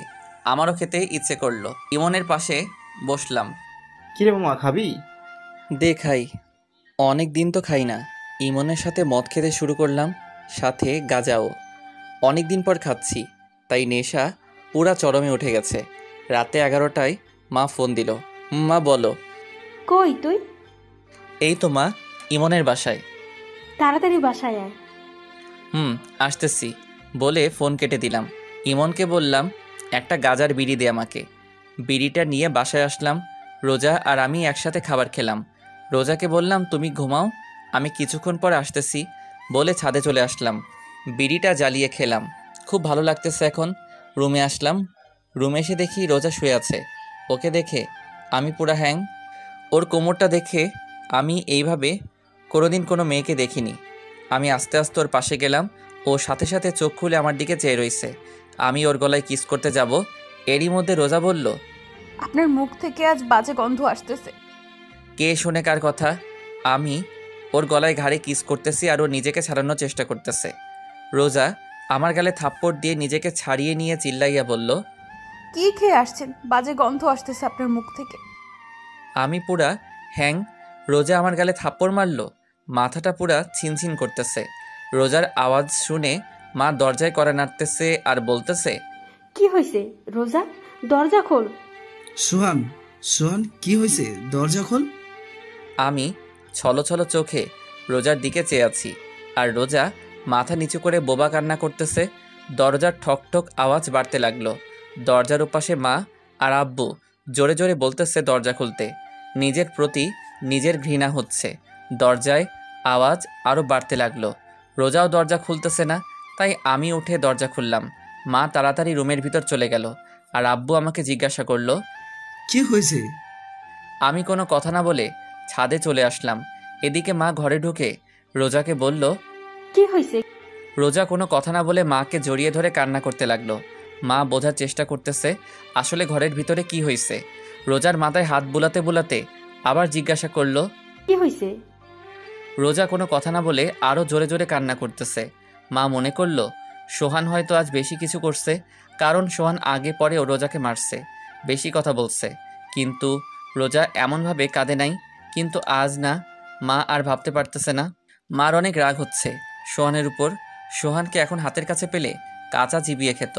আমারও খেতে ইচ্ছে করলো। ইমনের পাশে বসলাম। কিরে মামা, খাবি? দে খাই, অনেক দিন তো খাই না। ইমনের সাথে মদ খেতে শুরু করলাম, সাথে গাঁজাও। অনেক দিন পর খাচ্ছি, তাই নেশা পুরা চরমে উঠে গেছে। রাতে 11টায় মা ফোন দিল। মা বলো। কই তুই? এই তো মা, ইমনের বাসায়। তাড়াতাড়ি বাসায় আয়। আসতেছি বলে ফোন কেটে দিলাম। ইমনকে বললাম একটা গাঁজার বিড়ি দে আমাকে। বিড়িটা নিয়ে বাসায় আসলাম। রোজা আর আমি একসাথে খাবার খেলাম। রোজাকে বললাম তুমি ঘুমাও, আমি কিছুক্ষণ পর আসতেছি বলে ছাদে চলে আসলাম। বিড়িটা জ্বালিয়ে খেলাম, খুব ভালো লাগতেছে এখন। রুমে আসলাম। রুমে এসে দেখি রোজা শুয়ে আছে। ওকে দেখে আমি পুরা হ্যাং। ওর কোমরটা দেখে আমি এইভাবে কোনোদিন কোনো মেয়েকে দেখিনি। আমি আস্তে আস্তে ওর পাশে গেলাম। ও সাথে সাথে চোখ খুলে আমার দিকে চেয়ে রইছে। আমি ওর গলায় কিস করতে যাব, এরই মধ্যে রোজা বলল আপনার মুখ থেকে আজ বাজে গন্ধ আসতেছে। কে শোনে কার কথা? আমি ওর গলায় ঘাড়ে কিস করতেছি আর ও নিজেকে ছাড়ানোর চেষ্টা করতেছে। রোজা আমার গালে থাপ্পড় দিয়ে নিজেকে ছাড়িয়ে নিয়ে চিল্লাইয়া বলল কি খেয়ে আসছেন? বাজে গন্ধ আসতেছে আপনার মুখ থেকে। আমি পুরা হ্যাং। রোজা আমার গালে থাপ্পড় মারল, মাথাটা পুরা ছিনছিন করতেছে। রোজার আওয়াজ শুনে মা দরজায় কড়া নাড়তেছে আর বলতেছে কি হয়েছে রোজা? দরজা খোল। সোহান, সোহান কি হয়েছে? দরজা খোল। আমি ছলো ছলো চোখে রোজার দিকে চেয়ে আছি, আর রোজা মাথা নিচু করে বোবা কান্না করতেছে। দরজার ঠক ঠক আওয়াজ বাড়তে লাগলো। দরজার ওপাশে মা আর আব্বু জোরে জোরে বলতেছে দরজা খুলতে। নিজের প্রতি নিজের ঘৃণা হচ্ছে। দরজায় আওয়াজ আরও বাড়তে লাগলো। রোজাও দরজা খুলতেছে না, তাই আমি উঠে দরজা খুললাম। মা তাড়াতাড়ি রুমের ভিতর চলে গেল, আর আব্বু আমাকে জিজ্ঞাসা করলো কি হয়েছে? আমি কোনো কথা না বলে ছাদে চলে আসলাম। এদিকে মা ঘরে ঢুকে রোজাকে বলল কি হয়েছে? রোজা কোনো কথা না বলে মাকে জড়িয়ে ধরে কান্না করতে লাগলো। মা বোঝার চেষ্টা করতেছে আসলে ঘরের ভিতরে কি হয়েছে। রোজার মাথায় হাত বুলাতে বুলাতে আবার জিজ্ঞাসা করলো কি হয়েছে? রোজা কোনো কথা না বলে আরও জোরে জোরে কান্না করতেছে। মা মনে করলো সোহান হয়তো আজ বেশি কিছু করছে, কারণ সোহান আগে পরেও রোজাকে মারছে, বেশি কথা বলছে। কিন্তু রোজা এমনভাবে কাঁদে নাই। কিন্তু আজ না, মা আর ভাবতে পারতেছে না। মার অনেক রাগ হচ্ছে সোহানের উপর। সোহানকে এখন হাতের কাছে পেলে কাঁচা চিবিয়ে খেত।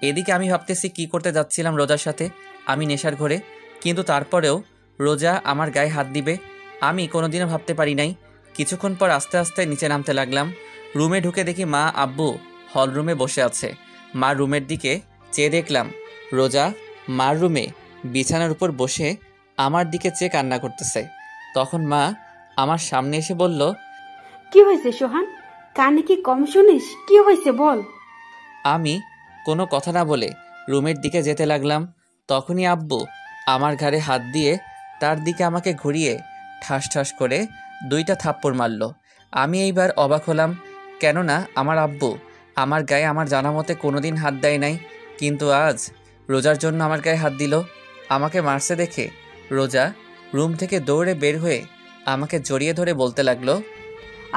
এদিকে আমি ভাবতেছি কি করতে যাচ্ছিলাম রোজার সাথে আমি নেশার ঘরে, কিন্তু তারপরেও রোজা আমার গায়ে হাত দিবে আমি কোনোদিনও ভাবতে পারি নাই। কিছুক্ষণ পর আস্তে আস্তে নিচে নামতে লাগলাম। রুমে ঢুকে দেখি মা আব্বু হল রুমে বসে আছে। মার রুমের দিকে চেয়ে দেখলাম রোজা মার রুমে বিছানার উপর বসে আমার দিকে চেয়ে কান্না করতেছে। তখন মা আমার সামনে এসে বলল কি হয়েছে সোহান? কানে কি কম শুনিস? কি হয়েছে বল। আমি কোনো কথা না বলে রুমের দিকে যেতে লাগলাম। তখনই আব্বু আমার ঘাড়ে হাত দিয়ে তার দিকে আমাকে ঘুরিয়ে ঠাস ঠাস করে 2টা থাপ্পড় মারল। আমি এইবার অবাক হলাম, কেননা আমার আব্বু আমার গায়ে আমার জানা মতে কোনোদিন হাত দেয় নাই, কিন্তু আজ রোজার জন্য আমার গায়ে হাত দিল। আমাকে মারছে দেখে রোজা রুম থেকে দৌড়ে বের হয়ে আমাকে জড়িয়ে ধরে বলতে লাগলো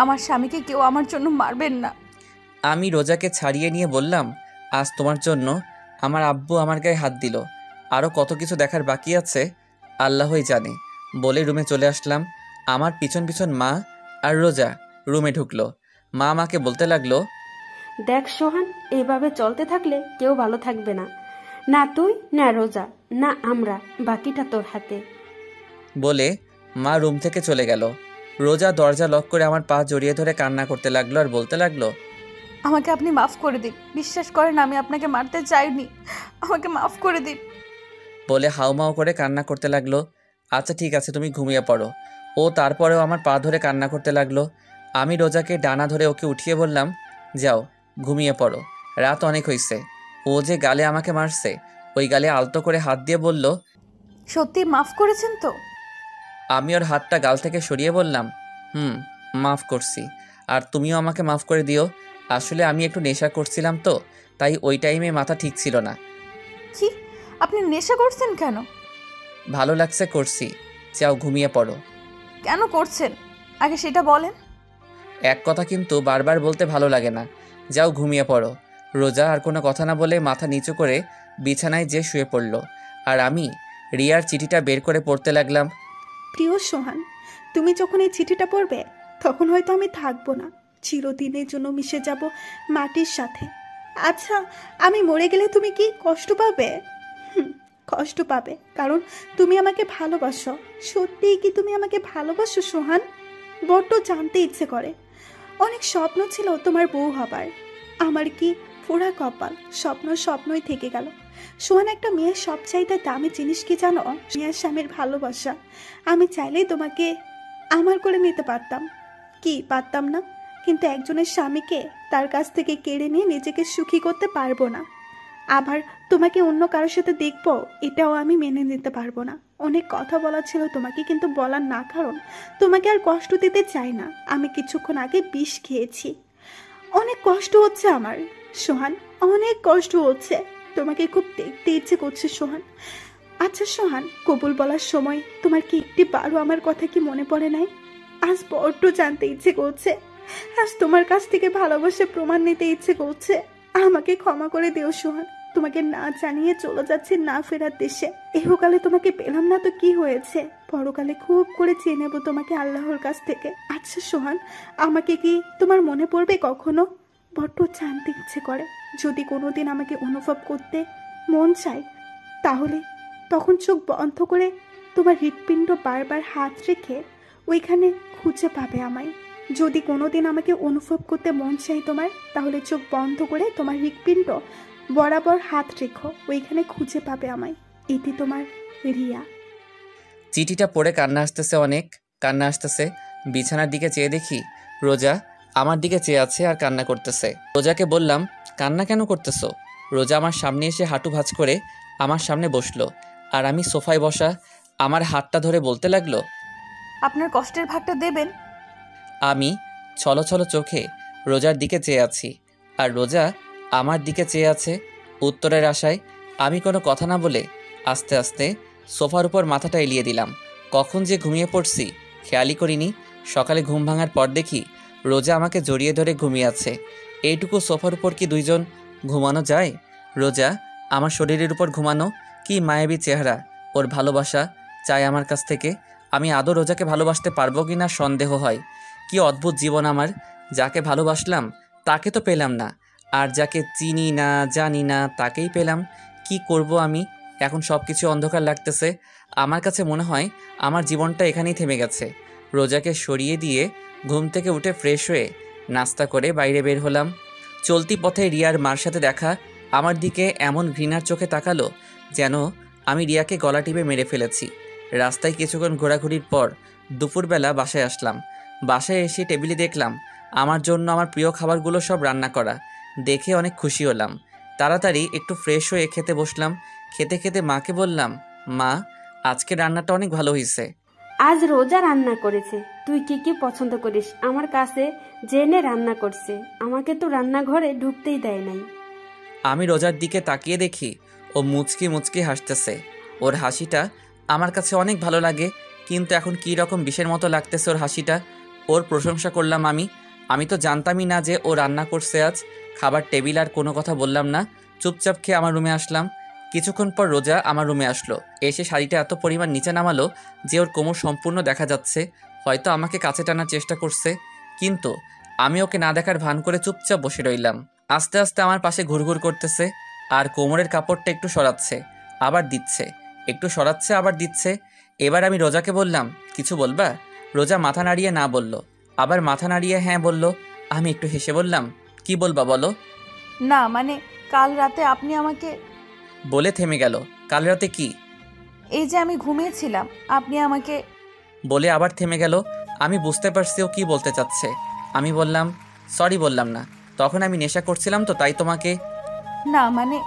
আমার স্বামীকে কেউ আমার জন্য মারবেন না। আমি রোজাকে ছাড়িয়ে নিয়ে বললাম আজ তোমার জন্য আমার আব্বু আমার গায়ে হাত দিল, আরও কত কিছু দেখার বাকি আছে আল্লাহই জানে বলে রুমে চলে আসলাম। আমার পিছন পিছন মা আর রোজা রুমে ঢুকলো। মা আমাকে বলতে লাগলো দেখ সোহান, এভাবে চলতে থাকলে কেউ ভালো থাকবে না, না তুই না রোজা না আমরা, বাকিটা তোর হাতে বলে মা রুম থেকে চলে গেল। রোজা দরজা লক করে আমার পা জড়িয়ে ধরে কান্না করতে লাগলো আর বলতে লাগলো আমাকে আপনি মাফ করে দিন, বিশ্বাস করেন আমি আপনাকে মারতে চাইনি, আমাকে মাফ করে দিন। বলে হাউমাউ করে কান্না করতে লাগলো। আচ্ছা ঠিক আছে, তুমি ঘুমিয়ে পড়ো। ও তারপরেও আমার পা ধরে কান্না করতে লাগলো। আমি রোজাকে ডানা ধরে ওকে উঠিয়ে বললাম, যাও ঘুমিয়ে পড়ো, রাত অনেক হয়েছে। ও যে গালে আমাকে মারছে, ওই গালে আলতো করে হাত দিয়ে বলল, সত্যি মাফ করেছেন তো? আমি ওর হাতটা গাল থেকে সরিয়ে বললাম, মাফ করছি, আর তুমিও আমাকে মাফ করে দিও। আসলে আমি একটু নেশা করছিলাম তো, তাই ওই টাইমে মাথা ঠিক ছিল না। কি, আপনি নেশা করছেন কেন? ভালো লাগছে করছি, যাও ঘুমিয়ে পড়ো। কেন করছেন আগে সেটা বলেন। এক কথা কিন্তু বারবার বলতে ভালো লাগে না, যাও ঘুমিয়ে পড়ো। রোজা আর কোনো কথা না বলে মাথা নিচু করে বিছানায় যে শুয়ে পড়ল, আর আমি রিয়ার চিঠিটা বের করে পড়তে লাগলাম। প্রিয় সোহান, তুমি যখন এই চিঠিটা পড়বে তখন হয়তো আমি থাকবো না, চিরদিনের জন্য মিশে যাব মাটির সাথে। আচ্ছা, আমি মরে গেলে তুমি কি কষ্ট পাবে? কষ্ট পাবে, কারণ তুমি আমাকে ভালোবাসো। সত্যিই কি তুমি আমাকে ভালোবাসো সোহান? বড্ড জানতে ইচ্ছে করে। অনেক স্বপ্ন ছিল তোমার বউ হবার, আমার কি পুরা কপাল, স্বপ্নই থেকে গেল। সোহান, একটা মেয়ের সবচাইতে দামি জিনিস কি জানো? মেয়ের স্বামীর ভালোবাসা। আমি চাইলেই তোমাকে আমার করে নিতে পারতাম, কি পারতাম না? কিন্তু একজনের স্বামীকে তার কাছ থেকে কেড়ে নিয়ে নিজেকে সুখী করতে পারবো না। আবার তোমাকে অন্য কারোর সাথে দেখবো, এটাও আমি মেনে নিতে পারবো না। অনেক কথা বলা ছিল তোমাকে, কিন্তু বলার না, কারণ তোমাকে আর কষ্ট দিতে চাই না। আমি কিছুক্ষণ আগে বিষ খেয়েছি, অনেক কষ্ট হচ্ছে আমার সোহান, অনেক কষ্ট হচ্ছে। তোমাকে খুব দেখতে ইচ্ছে করছে সোহান। আচ্ছা সোহান, কবুল বলার সময় তোমার কি একটি বারও আমার কথা কি মনে পড়ে নাই? আজ বড্ড জানতে ইচ্ছে করছে, আজ তোমার কাছ থেকে ভালোবাসা প্রমাণ নিতে ইচ্ছে করছে। আমাকে ক্ষমা করে দিও সোহান, তোমাকে না জানিয়ে চলে যাচ্ছে না ফেরার দেশে। ইহকালে তোমাকে পেলাম না তো কি হয়েছে, পরকালে খুব করে চেয়ে নেবো তোমাকে আল্লাহর কাছ থেকে। আচ্ছা সোহান, আমাকে কি তোমার মনে পড়বে কখনো? বড্ড জানতে ইচ্ছে করে। যদি কোনোদিন আমাকে অনুভব করতে মন চায়, তাহলে তখন চোখ বন্ধ করে তোমার হৃৎপিণ্ড বারবার হাত রেখে ওইখানে খুঁজে পাবে আমায়। যদি কোনোদিন আমাকে অনুভব করতে মন চাই তোমার, তাহলে চোখ বন্ধ করে তোমার হৃৎপিণ্ড বরাবর হাত রেখো, ওইখানে খুঁজে পাবে আমায়। এটি তোমার রিয়া। চিঠিটা পড়ে কান্না আসতেছে, অনেক কান্না আসতেছে। বিছানার দিকে চেয়ে দেখি রোজা আমার দিকে চেয়ে আছে আর কান্না করতেছে। রোজাকে বললাম, কান্না কেন করতেছো? রোজা আমার সামনে এসে হাঁটু ভাঁজ করে আমার সামনে বসলো, আর আমি সোফায় বসা আমার হাতটা ধরে বলতে লাগলো, আপনার কষ্টের ভাগটা দেবেন। আমি ছলো ছলো চোখে রোজার দিকে চেয়ে আছি, আর রোজা আমার দিকে চেয়ে আছে উত্তরের আশায়। আমি কোনো কথা না বলে আস্তে আস্তে সোফার উপর মাথাটা এলিয়ে দিলাম। কখন যে ঘুমিয়ে পড়ছি খেয়ালই করিনি। সকালে ঘুম ভাঙার পর দেখি রোজা আমাকে জড়িয়ে ধরে ঘুমিয়ে আছে। এইটুকু সোফার উপর কি দুইজন ঘুমানো যায়? রোজা আমার শরীরের উপর ঘুমানো, কি মায়াবী চেহারা ওর। ভালোবাসা চাই আমার কাছ থেকে। আমি আদৌ রোজাকে ভালোবাসতে পারবো কি না সন্দেহ হয়। কি অদ্ভুত জীবন আমার, যাকে ভালোবাসলাম তাকে তো পেলাম না, আর যাকে চিনি না জানি না তাকেই পেলাম। কি করব আমি এখন? সব কিছু অন্ধকার লাগতেছে। আমার কাছে মনে হয় আমার জীবনটা এখানেই থেমে গেছে। রোজাকে সরিয়ে দিয়ে ঘুম থেকে উঠে ফ্রেশ হয়ে নাস্তা করে বাইরে বের হলাম। চলতি পথে রিয়ার মার সাথে দেখা আমার দিকে এমন ঘৃণার চোখে তাকালো যেন আমি রিয়াকে গলা টিপে মেরে ফেলেছি। রাস্তায় কিছুক্ষণ ঘোরাঘুরির পর দুপুরবেলা বাসায় আসলাম। বাসায় এসে টেবিলে দেখলাম আমার জন্য আমার প্রিয় খাবারগুলো সব রান্না করা। দেখে অনেক খুশি হলাম। তাড়াতাড়ি একটু ফ্রেশ হয়ে খেতে বসলাম। খেতে খেতে মাকে বললাম, মা আজকে রান্নাটা অনেক ভালো হয়েছে। আজ রোজা রান্না করেছে। তুই কি কি পছন্দ করিস আমার কাছে জেনে রান্না করছে। আমাকে তো রান্নাঘরে ঢুকতেই দেয় নাই। আমি রোজার দিকে তাকিয়ে দেখি ও মুচকি মুচকি হাসতেছে। ওর হাসিটা আমার কাছে অনেক ভালো লাগে, কিন্তু এখন কী রকম বিষের মতো লাগতেছে ওর হাসিটা। ওর প্রশংসা করলাম আমি তো জানতামই না যে ও রান্না করছে আজ। খাবার টেবিল আর কোনো কথা বললাম না, চুপচাপ খেয়ে আমার রুমে আসলাম। কিছুক্ষণ পর রোজা আমার রুমে আসলো। এসে শাড়িটা এত পরিমাণ নিচে নামালো যে ওর কোমর সম্পূর্ণ দেখা যাচ্ছে। হয়তো আমাকে কাছে টানার চেষ্টা করছে, কিন্তু আমি ওকে না দেখার ভান করে চুপচাপ বসে রইলাম। আস্তে আস্তে আমার পাশে ঘুরঘুর করতেছে আর কোমরের কাপড়টা একটু সরাচ্ছে আবার দিচ্ছে, একটু সরাচ্ছে আবার দিচ্ছে। এবার আমি রোজাকে বললাম, কিছু বলবা? রোজা মাথা নাড়িয়ে না বলল, আবার মাথা নাড়িয়ে হ্যাঁ বলল। আমি একটু হেসে বললাম, কি বলবা বলো? না মানে কাল রাতে আপনি আমাকে, বলে থেমে গেল। কাল রাতে কি? এই যে আমি ঘুমিয়েছিলাম, আপনি আমাকে। বলে আবার থেমে গেল। আমি বুঝতে পারছি ও কী বলতে চাচ্ছে। আমি বললাম, সরি বললাম না, তখন আমি নেশা করছিলাম তো তাই তোমাকে। না মানে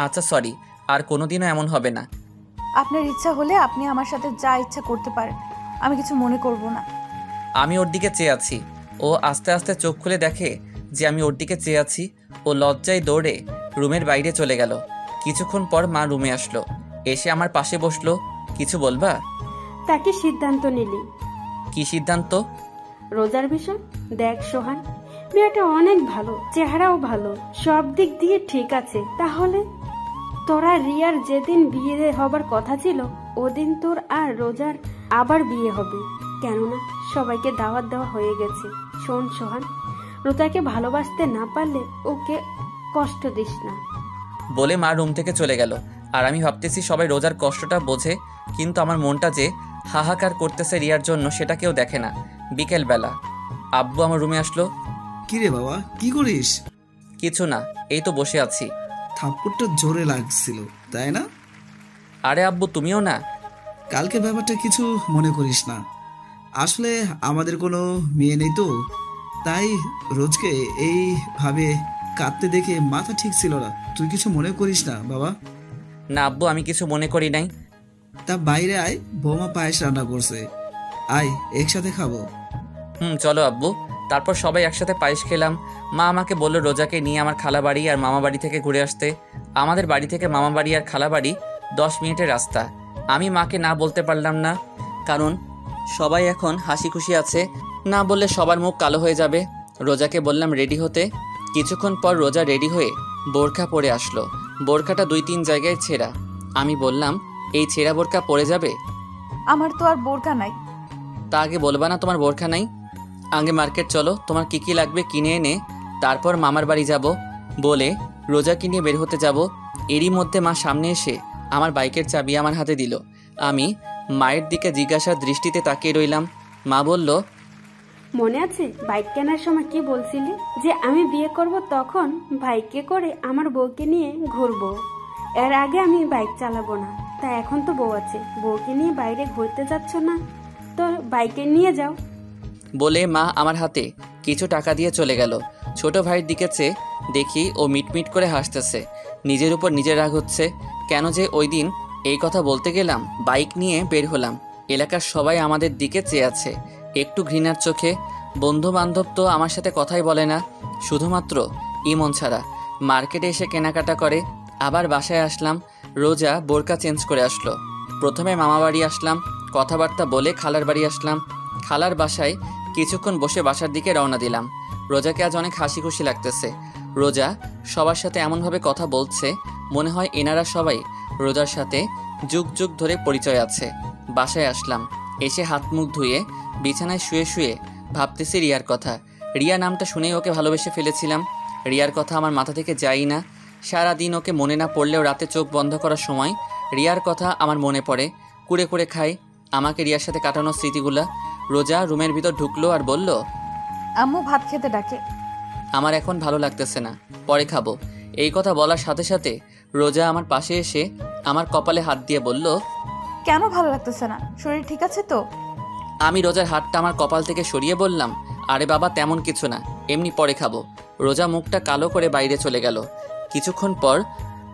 আচ্ছা সরি, আর কোনোদিনও এমন হবে না। আপনার ইচ্ছা হলে আপনি আমার সাথে যা ইচ্ছা করতে পারেন, আমি কিছু মনে করব না। আমি ওর দিকে চেয়ে আছি। ও আস্তে আস্তে চোখ খুলে দেখে যে আমি ওর দিকে চেয়ে আছি। ও লজ্জায় দৌড়ে রুমের বাইরে চলে গেল। কিছুক্ষণ পর মা রুমে আসলো, এসে আমার পাশে বসলো। কিছু বলবা? তাকে সিদ্ধান্ত নিলি? কি সিদ্ধান্ত? রোজার বিষয়। দেখ সোহান, মেয়েটা অনেক ভালো, চেহারাও ভালো, সব দিক দিয়ে ঠিক আছে। তাহলে তোরা রিয়ার যেদিন বিয়ে হবার কথা ছিল ওদিন তোর আর রোজার আবার বিয়ে হবে, কেননা সবাইকে দাওয়াত দেওয়া হয়ে গেছে। শোন সোহান, রোজাকে ভালোবাসতে না পারলে ওকে কষ্ট দিস না। বলে মা রুম থেকে চলে গেল। আর আমি ভাবতেছি সবাই রোজার কষ্টটা বোঝে, কিন্তু আমার মনটা যে হাহাকার করতেছে রিয়ার জন্য সেটা কেউ দেখে না। বিকেলবেলা আব্বু আমার রুমে আসলো। কি রে বাবা, কি করিস? কিছু না, এই তো বসে আছি। থাপ্পড়টা জোরে লাগছিল তাই না? আরে আব্বু তুমিও না? কালকের ব্যাপারটা কিছু মনে করিস না। আসলে আমাদের কোনো মেয়ে নেই তো, তাই রোজকে এইভাবে কাঁদতে দেখে মাথা ঠিক ছিল না। তুই কিছু মনে করিস না বাবা। না আব্বু, আমি কিছু মনে করি নাই। তা বাইরে আয়, বৌমা পায়েস রান্না করছে, আয় একসাথে খাবো। চলো আব্বু। তারপর সবাই একসাথে পায়েস খেলাম। মা আমাকে বললো রোজাকে নিয়ে আমার খালা বাড়ি আর মামা বাড়ি থেকে ঘুরে আসতে। আমাদের বাড়ি থেকে মামা বাড়ি আর খালা বাড়ি 10 মিনিটের রাস্তা। আমি মাকে না বলতে পারলাম না, কারণ সবাই এখন হাসি খুশি আছে, না বললে সবার মুখ কালো হয়ে যাবে। রোজাকে বললাম রেডি হতে। কিছুক্ষণ পর রোজা রেডি হয়ে বোরখা পরে আসলো। বোরখাটা 2-3 জায়গায় ছেঁড়া। আমি বললাম, এই ছেঁড়া বোরখা পরে যাবে? আমার তো আর বোরকা নাই। তা আগে বলবা না তোমার বোরখা নাই? আগে মার্কেট চলো, তোমার কি কি লাগবে কিনে এনে তারপর মামার বাড়ি যাব। বলে রোজাকে নিয়ে বের হতে যাব। এরই মধ্যে মা সামনে এসে আমার বাইকের চাবি আমার হাতে দিল। আমি মায়ের দিকে জিজ্ঞাসার দৃষ্টিতে তাকিয়ে রইলাম। মা বলল, মনে আছে বাইক কেনার সময় কি বলছিলি যে আমি বিয়ে করব তখন বাইকে করে আমার বউকে নিয়ে ঘুরবো, এর আগে আমি বাইক চালাবো না। তা এখন তো বউ আছে, বউকে নিয়ে বাইরে ঘুরতে যাচ্ছ না তো বাইকে নিয়ে যাও। বলে মা আমার হাতে কিছু টাকা দিয়ে চলে গেল। ছোট ভাইয়ের দিকে চেয়ে দেখি ও মিটমিট করে হাসতেছে। নিজের উপর নিজের রাগ হচ্ছে কেন যে ওই দিন এই কথা বলতে গেলাম। বাইক নিয়ে বের হলাম। এলাকার সবাই আমাদের দিকে চেয়ে আছে একটু ঘৃণার চোখে। বন্ধু বান্ধব তো আমার সাথে কথাই বলে না, শুধুমাত্র ইমন ছাড়া। মার্কেটে এসে কেনাকাটা করে আবার বাসায় আসলাম। রোজা বোরকা চেঞ্জ করে আসলো। প্রথমে মামা বাড়ি আসলাম, কথাবার্তা বলে খালার বাড়ি আসলাম। খালার বাসায় কিছুক্ষণ বসে বাসার দিকে রওনা দিলাম। রোজাকে আজ অনেক হাসি খুশি লাগতেছে। রোজা সবার সাথে এমনভাবে কথা বলছে মনে হয় এনারা সবাই রোজার সাথে যুগ যুগ ধরে পরিচয় আছে। বাসায় আসলাম, এসে হাত মুখ ধুয়ে বিছানায় শুয়ে শুয়ে ভাবতেছি রিয়ার কথা। রিয়া নামটা শুনেই ওকে ভালোবেসে ফেলেছিলাম। রিয়ার কথা আমার মাথা থেকে যাই না। সারাদিন ওকে মনে না পড়লেও রাতে চোখ বন্ধ করার সময় রিয়ার কথা আমার মনে পড়ে। কুড়ে কুড়ে খাই আমাকে রিয়ার সাথে কাটানো স্মৃতিগুলা। রোজা রুমের ভিতর ঢুকলো আর বলল, আম্মু ভাত খেতে ডাকে। আমার এখন ভালো লাগতেছে না, পরে খাবো। এই কথা বলার সাথে সাথে রোজা আমার পাশে এসে আমার কপালে হাত দিয়ে বলল, কেন ভালো লাগতেছে না? শরীর ঠিক আছে তো? আমি রোজার হাতটা আমার কপাল থেকে সরিয়ে বললাম, আরে বাবা তেমন কিছু না, এমনি পরে খাবো। রোজা মুখটা কালো করে বাইরে চলে গেল। কিছুক্ষণ পর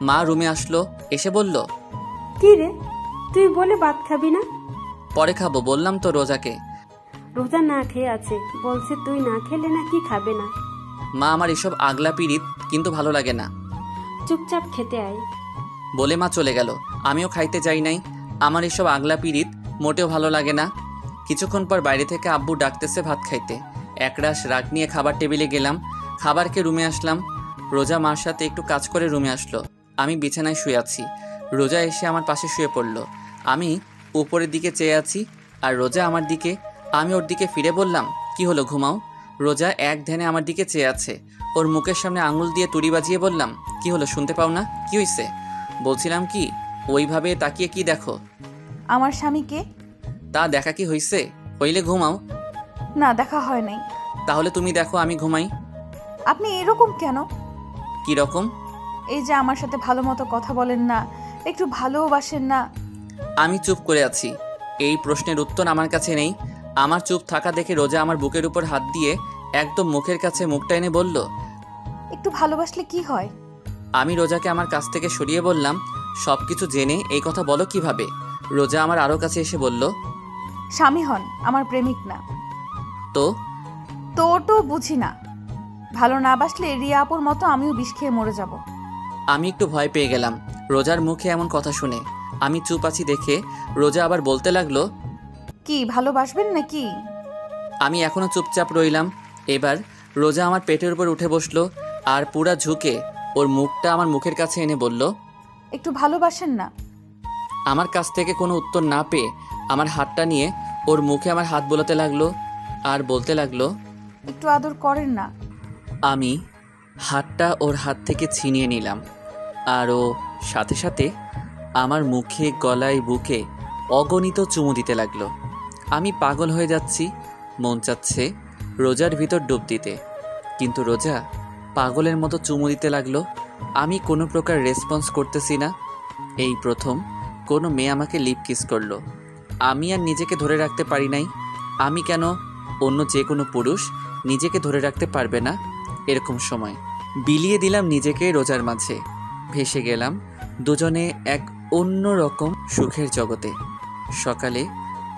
মা রুমে আসলো, এসে বলল, কি রে তুই বলে ভাত খাবি না? পরে খাবো বললাম তো রোজাকে। রোজা না খেয়ে আছে, বলছে তুই না খেলে নাকি খাবে না। মা আমার এসব আগলা পিরিত কিন্তু ভালো লাগে না, চুপচাপ খেতে আয় বলে মা চলে গেল। আমিও খাইতে যাই নাই, আমার এসব আগলা পিরিত মোটেও ভালো লাগে না। কিছুক্ষণ পর বাইরে থেকে আব্বু ডাকতেছে ভাত খাইতে। একরাশ রাগ নিয়ে খাবার টেবিলে গেলাম, খাবারকে রুমে আসলাম। রোজা মার সাথে একটু কাজ করে রুমে আসলো। আমি বিছানায় শুয়ে আছি, রোজা এসে আমার পাশে শুয়ে পড়ল। আমি উপরের দিকে চেয়ে আছি আর রোজা আমার দিকে। আমি ওর দিকে ফিরে বললাম, কি হলো ঘুমাও? রোজা এক ধ্যানে আমার দিকে চেয়ে আছে। ওর মুখের সামনে আঙুল দিয়ে তুড়ি বাজিয়ে বললাম, কি হলো শুনতে পাও না? কি হয়েছে? বলছিলাম কি ওইভাবে তাকিয়ে কি দেখো? আমার স্বামীকে। তা দেখা কি হয়েছে? হইলে ঘুমাও। না দেখা হয় নাই। তাহলে তুমি দেখো আমি ঘুমাই। আপনি এরকম কেন? কি রকম? এই যে আমার সাথে ভালো মতো কথা বলেন না, একটু ভালোবাসেন না। আমি চুপ করে আছি। এই প্রশ্নের উত্তর আমার কাছে নেই। আমার চুপ থাকা দেখে রোজা আমার বুকের উপর হাত দিয়ে একদম মুখের কাছে মুখটা এনে বলল, একটু ভালোবাসলে কি হয়? আমি রোজাকে আমার কাছ থেকে সরিয়ে বললাম, সব কিছু জেনে এই কথা বলো কিভাবে? রোজা আমার আরও কাছে এসে বলল, স্বামী হন, আমার প্রেমিক না। তো তো বুঝি না। ভালো না বাসলে রিয়া আপুর মতো আমিও বিষ খেয়ে মরে যাব। আমি একটু ভয় পেয়ে গেলাম রোজার মুখে এমন কথা শুনে। আমি চুপ আছি দেখে রোজা আবার বলতে লাগলো, কি ভালোবাসবেন নাকি? আমি এখনো চুপচাপ রইলাম। এবার রোজা আমার পেটের উপর উঠে বসলো আর পুরা ঝুঁকে ওর মুখটা আমার মুখের কাছে এনে বলল, একটু ভালোবাসেন না? আমার কাছ থেকে কোনো উত্তর না পেয়ে আমার হাতটা নিয়ে ওর মুখে আমার হাত বোলাতে লাগলো আর বলতে লাগলো, একটু আদর করেন না? আমি হাতটা ওর হাত থেকে ছিনিয়ে নিলাম আর ও সাথে সাথে আমার মুখে, গলায়, বুকে অগণিত চুমু দিতে লাগলো। আমি পাগল হয়ে যাচ্ছি, মন চাচ্ছে রোজার ভিতর ডুব দিতে, কিন্তু রোজা পাগলের মতো চুমু দিতে লাগলো। আমি কোনো প্রকার রেসপন্স করতেছি না। এই প্রথম কোনো মেয়ে আমাকে লিপ কিস করলো। আমি আর নিজেকে ধরে রাখতে পারি নাই। আমি কেন, অন্য যে কোনো পুরুষ নিজেকে ধরে রাখতে পারবে না এরকম সময়? বিলিয়ে দিলাম নিজেকে রোজার মাঝে। ভেসে গেলাম দুজনে এক অন্য রকম সুখের জগতে। সকালে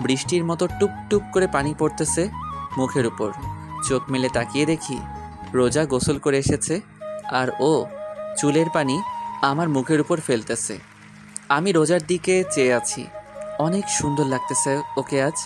বৃষ্টির মতো টুপটুপ করে পানি পড়তেছে মুখের উপর। চোখ মেলে তাকিয়ে দেখি রোজা গোসল করে এসেছে আর ও চুলের পানি আমার মুখের উপর ফেলতেছে। আমি রোজার দিকে চেয়ে আছি। অনেক সুন্দর লাগতেছে ওকে আজ।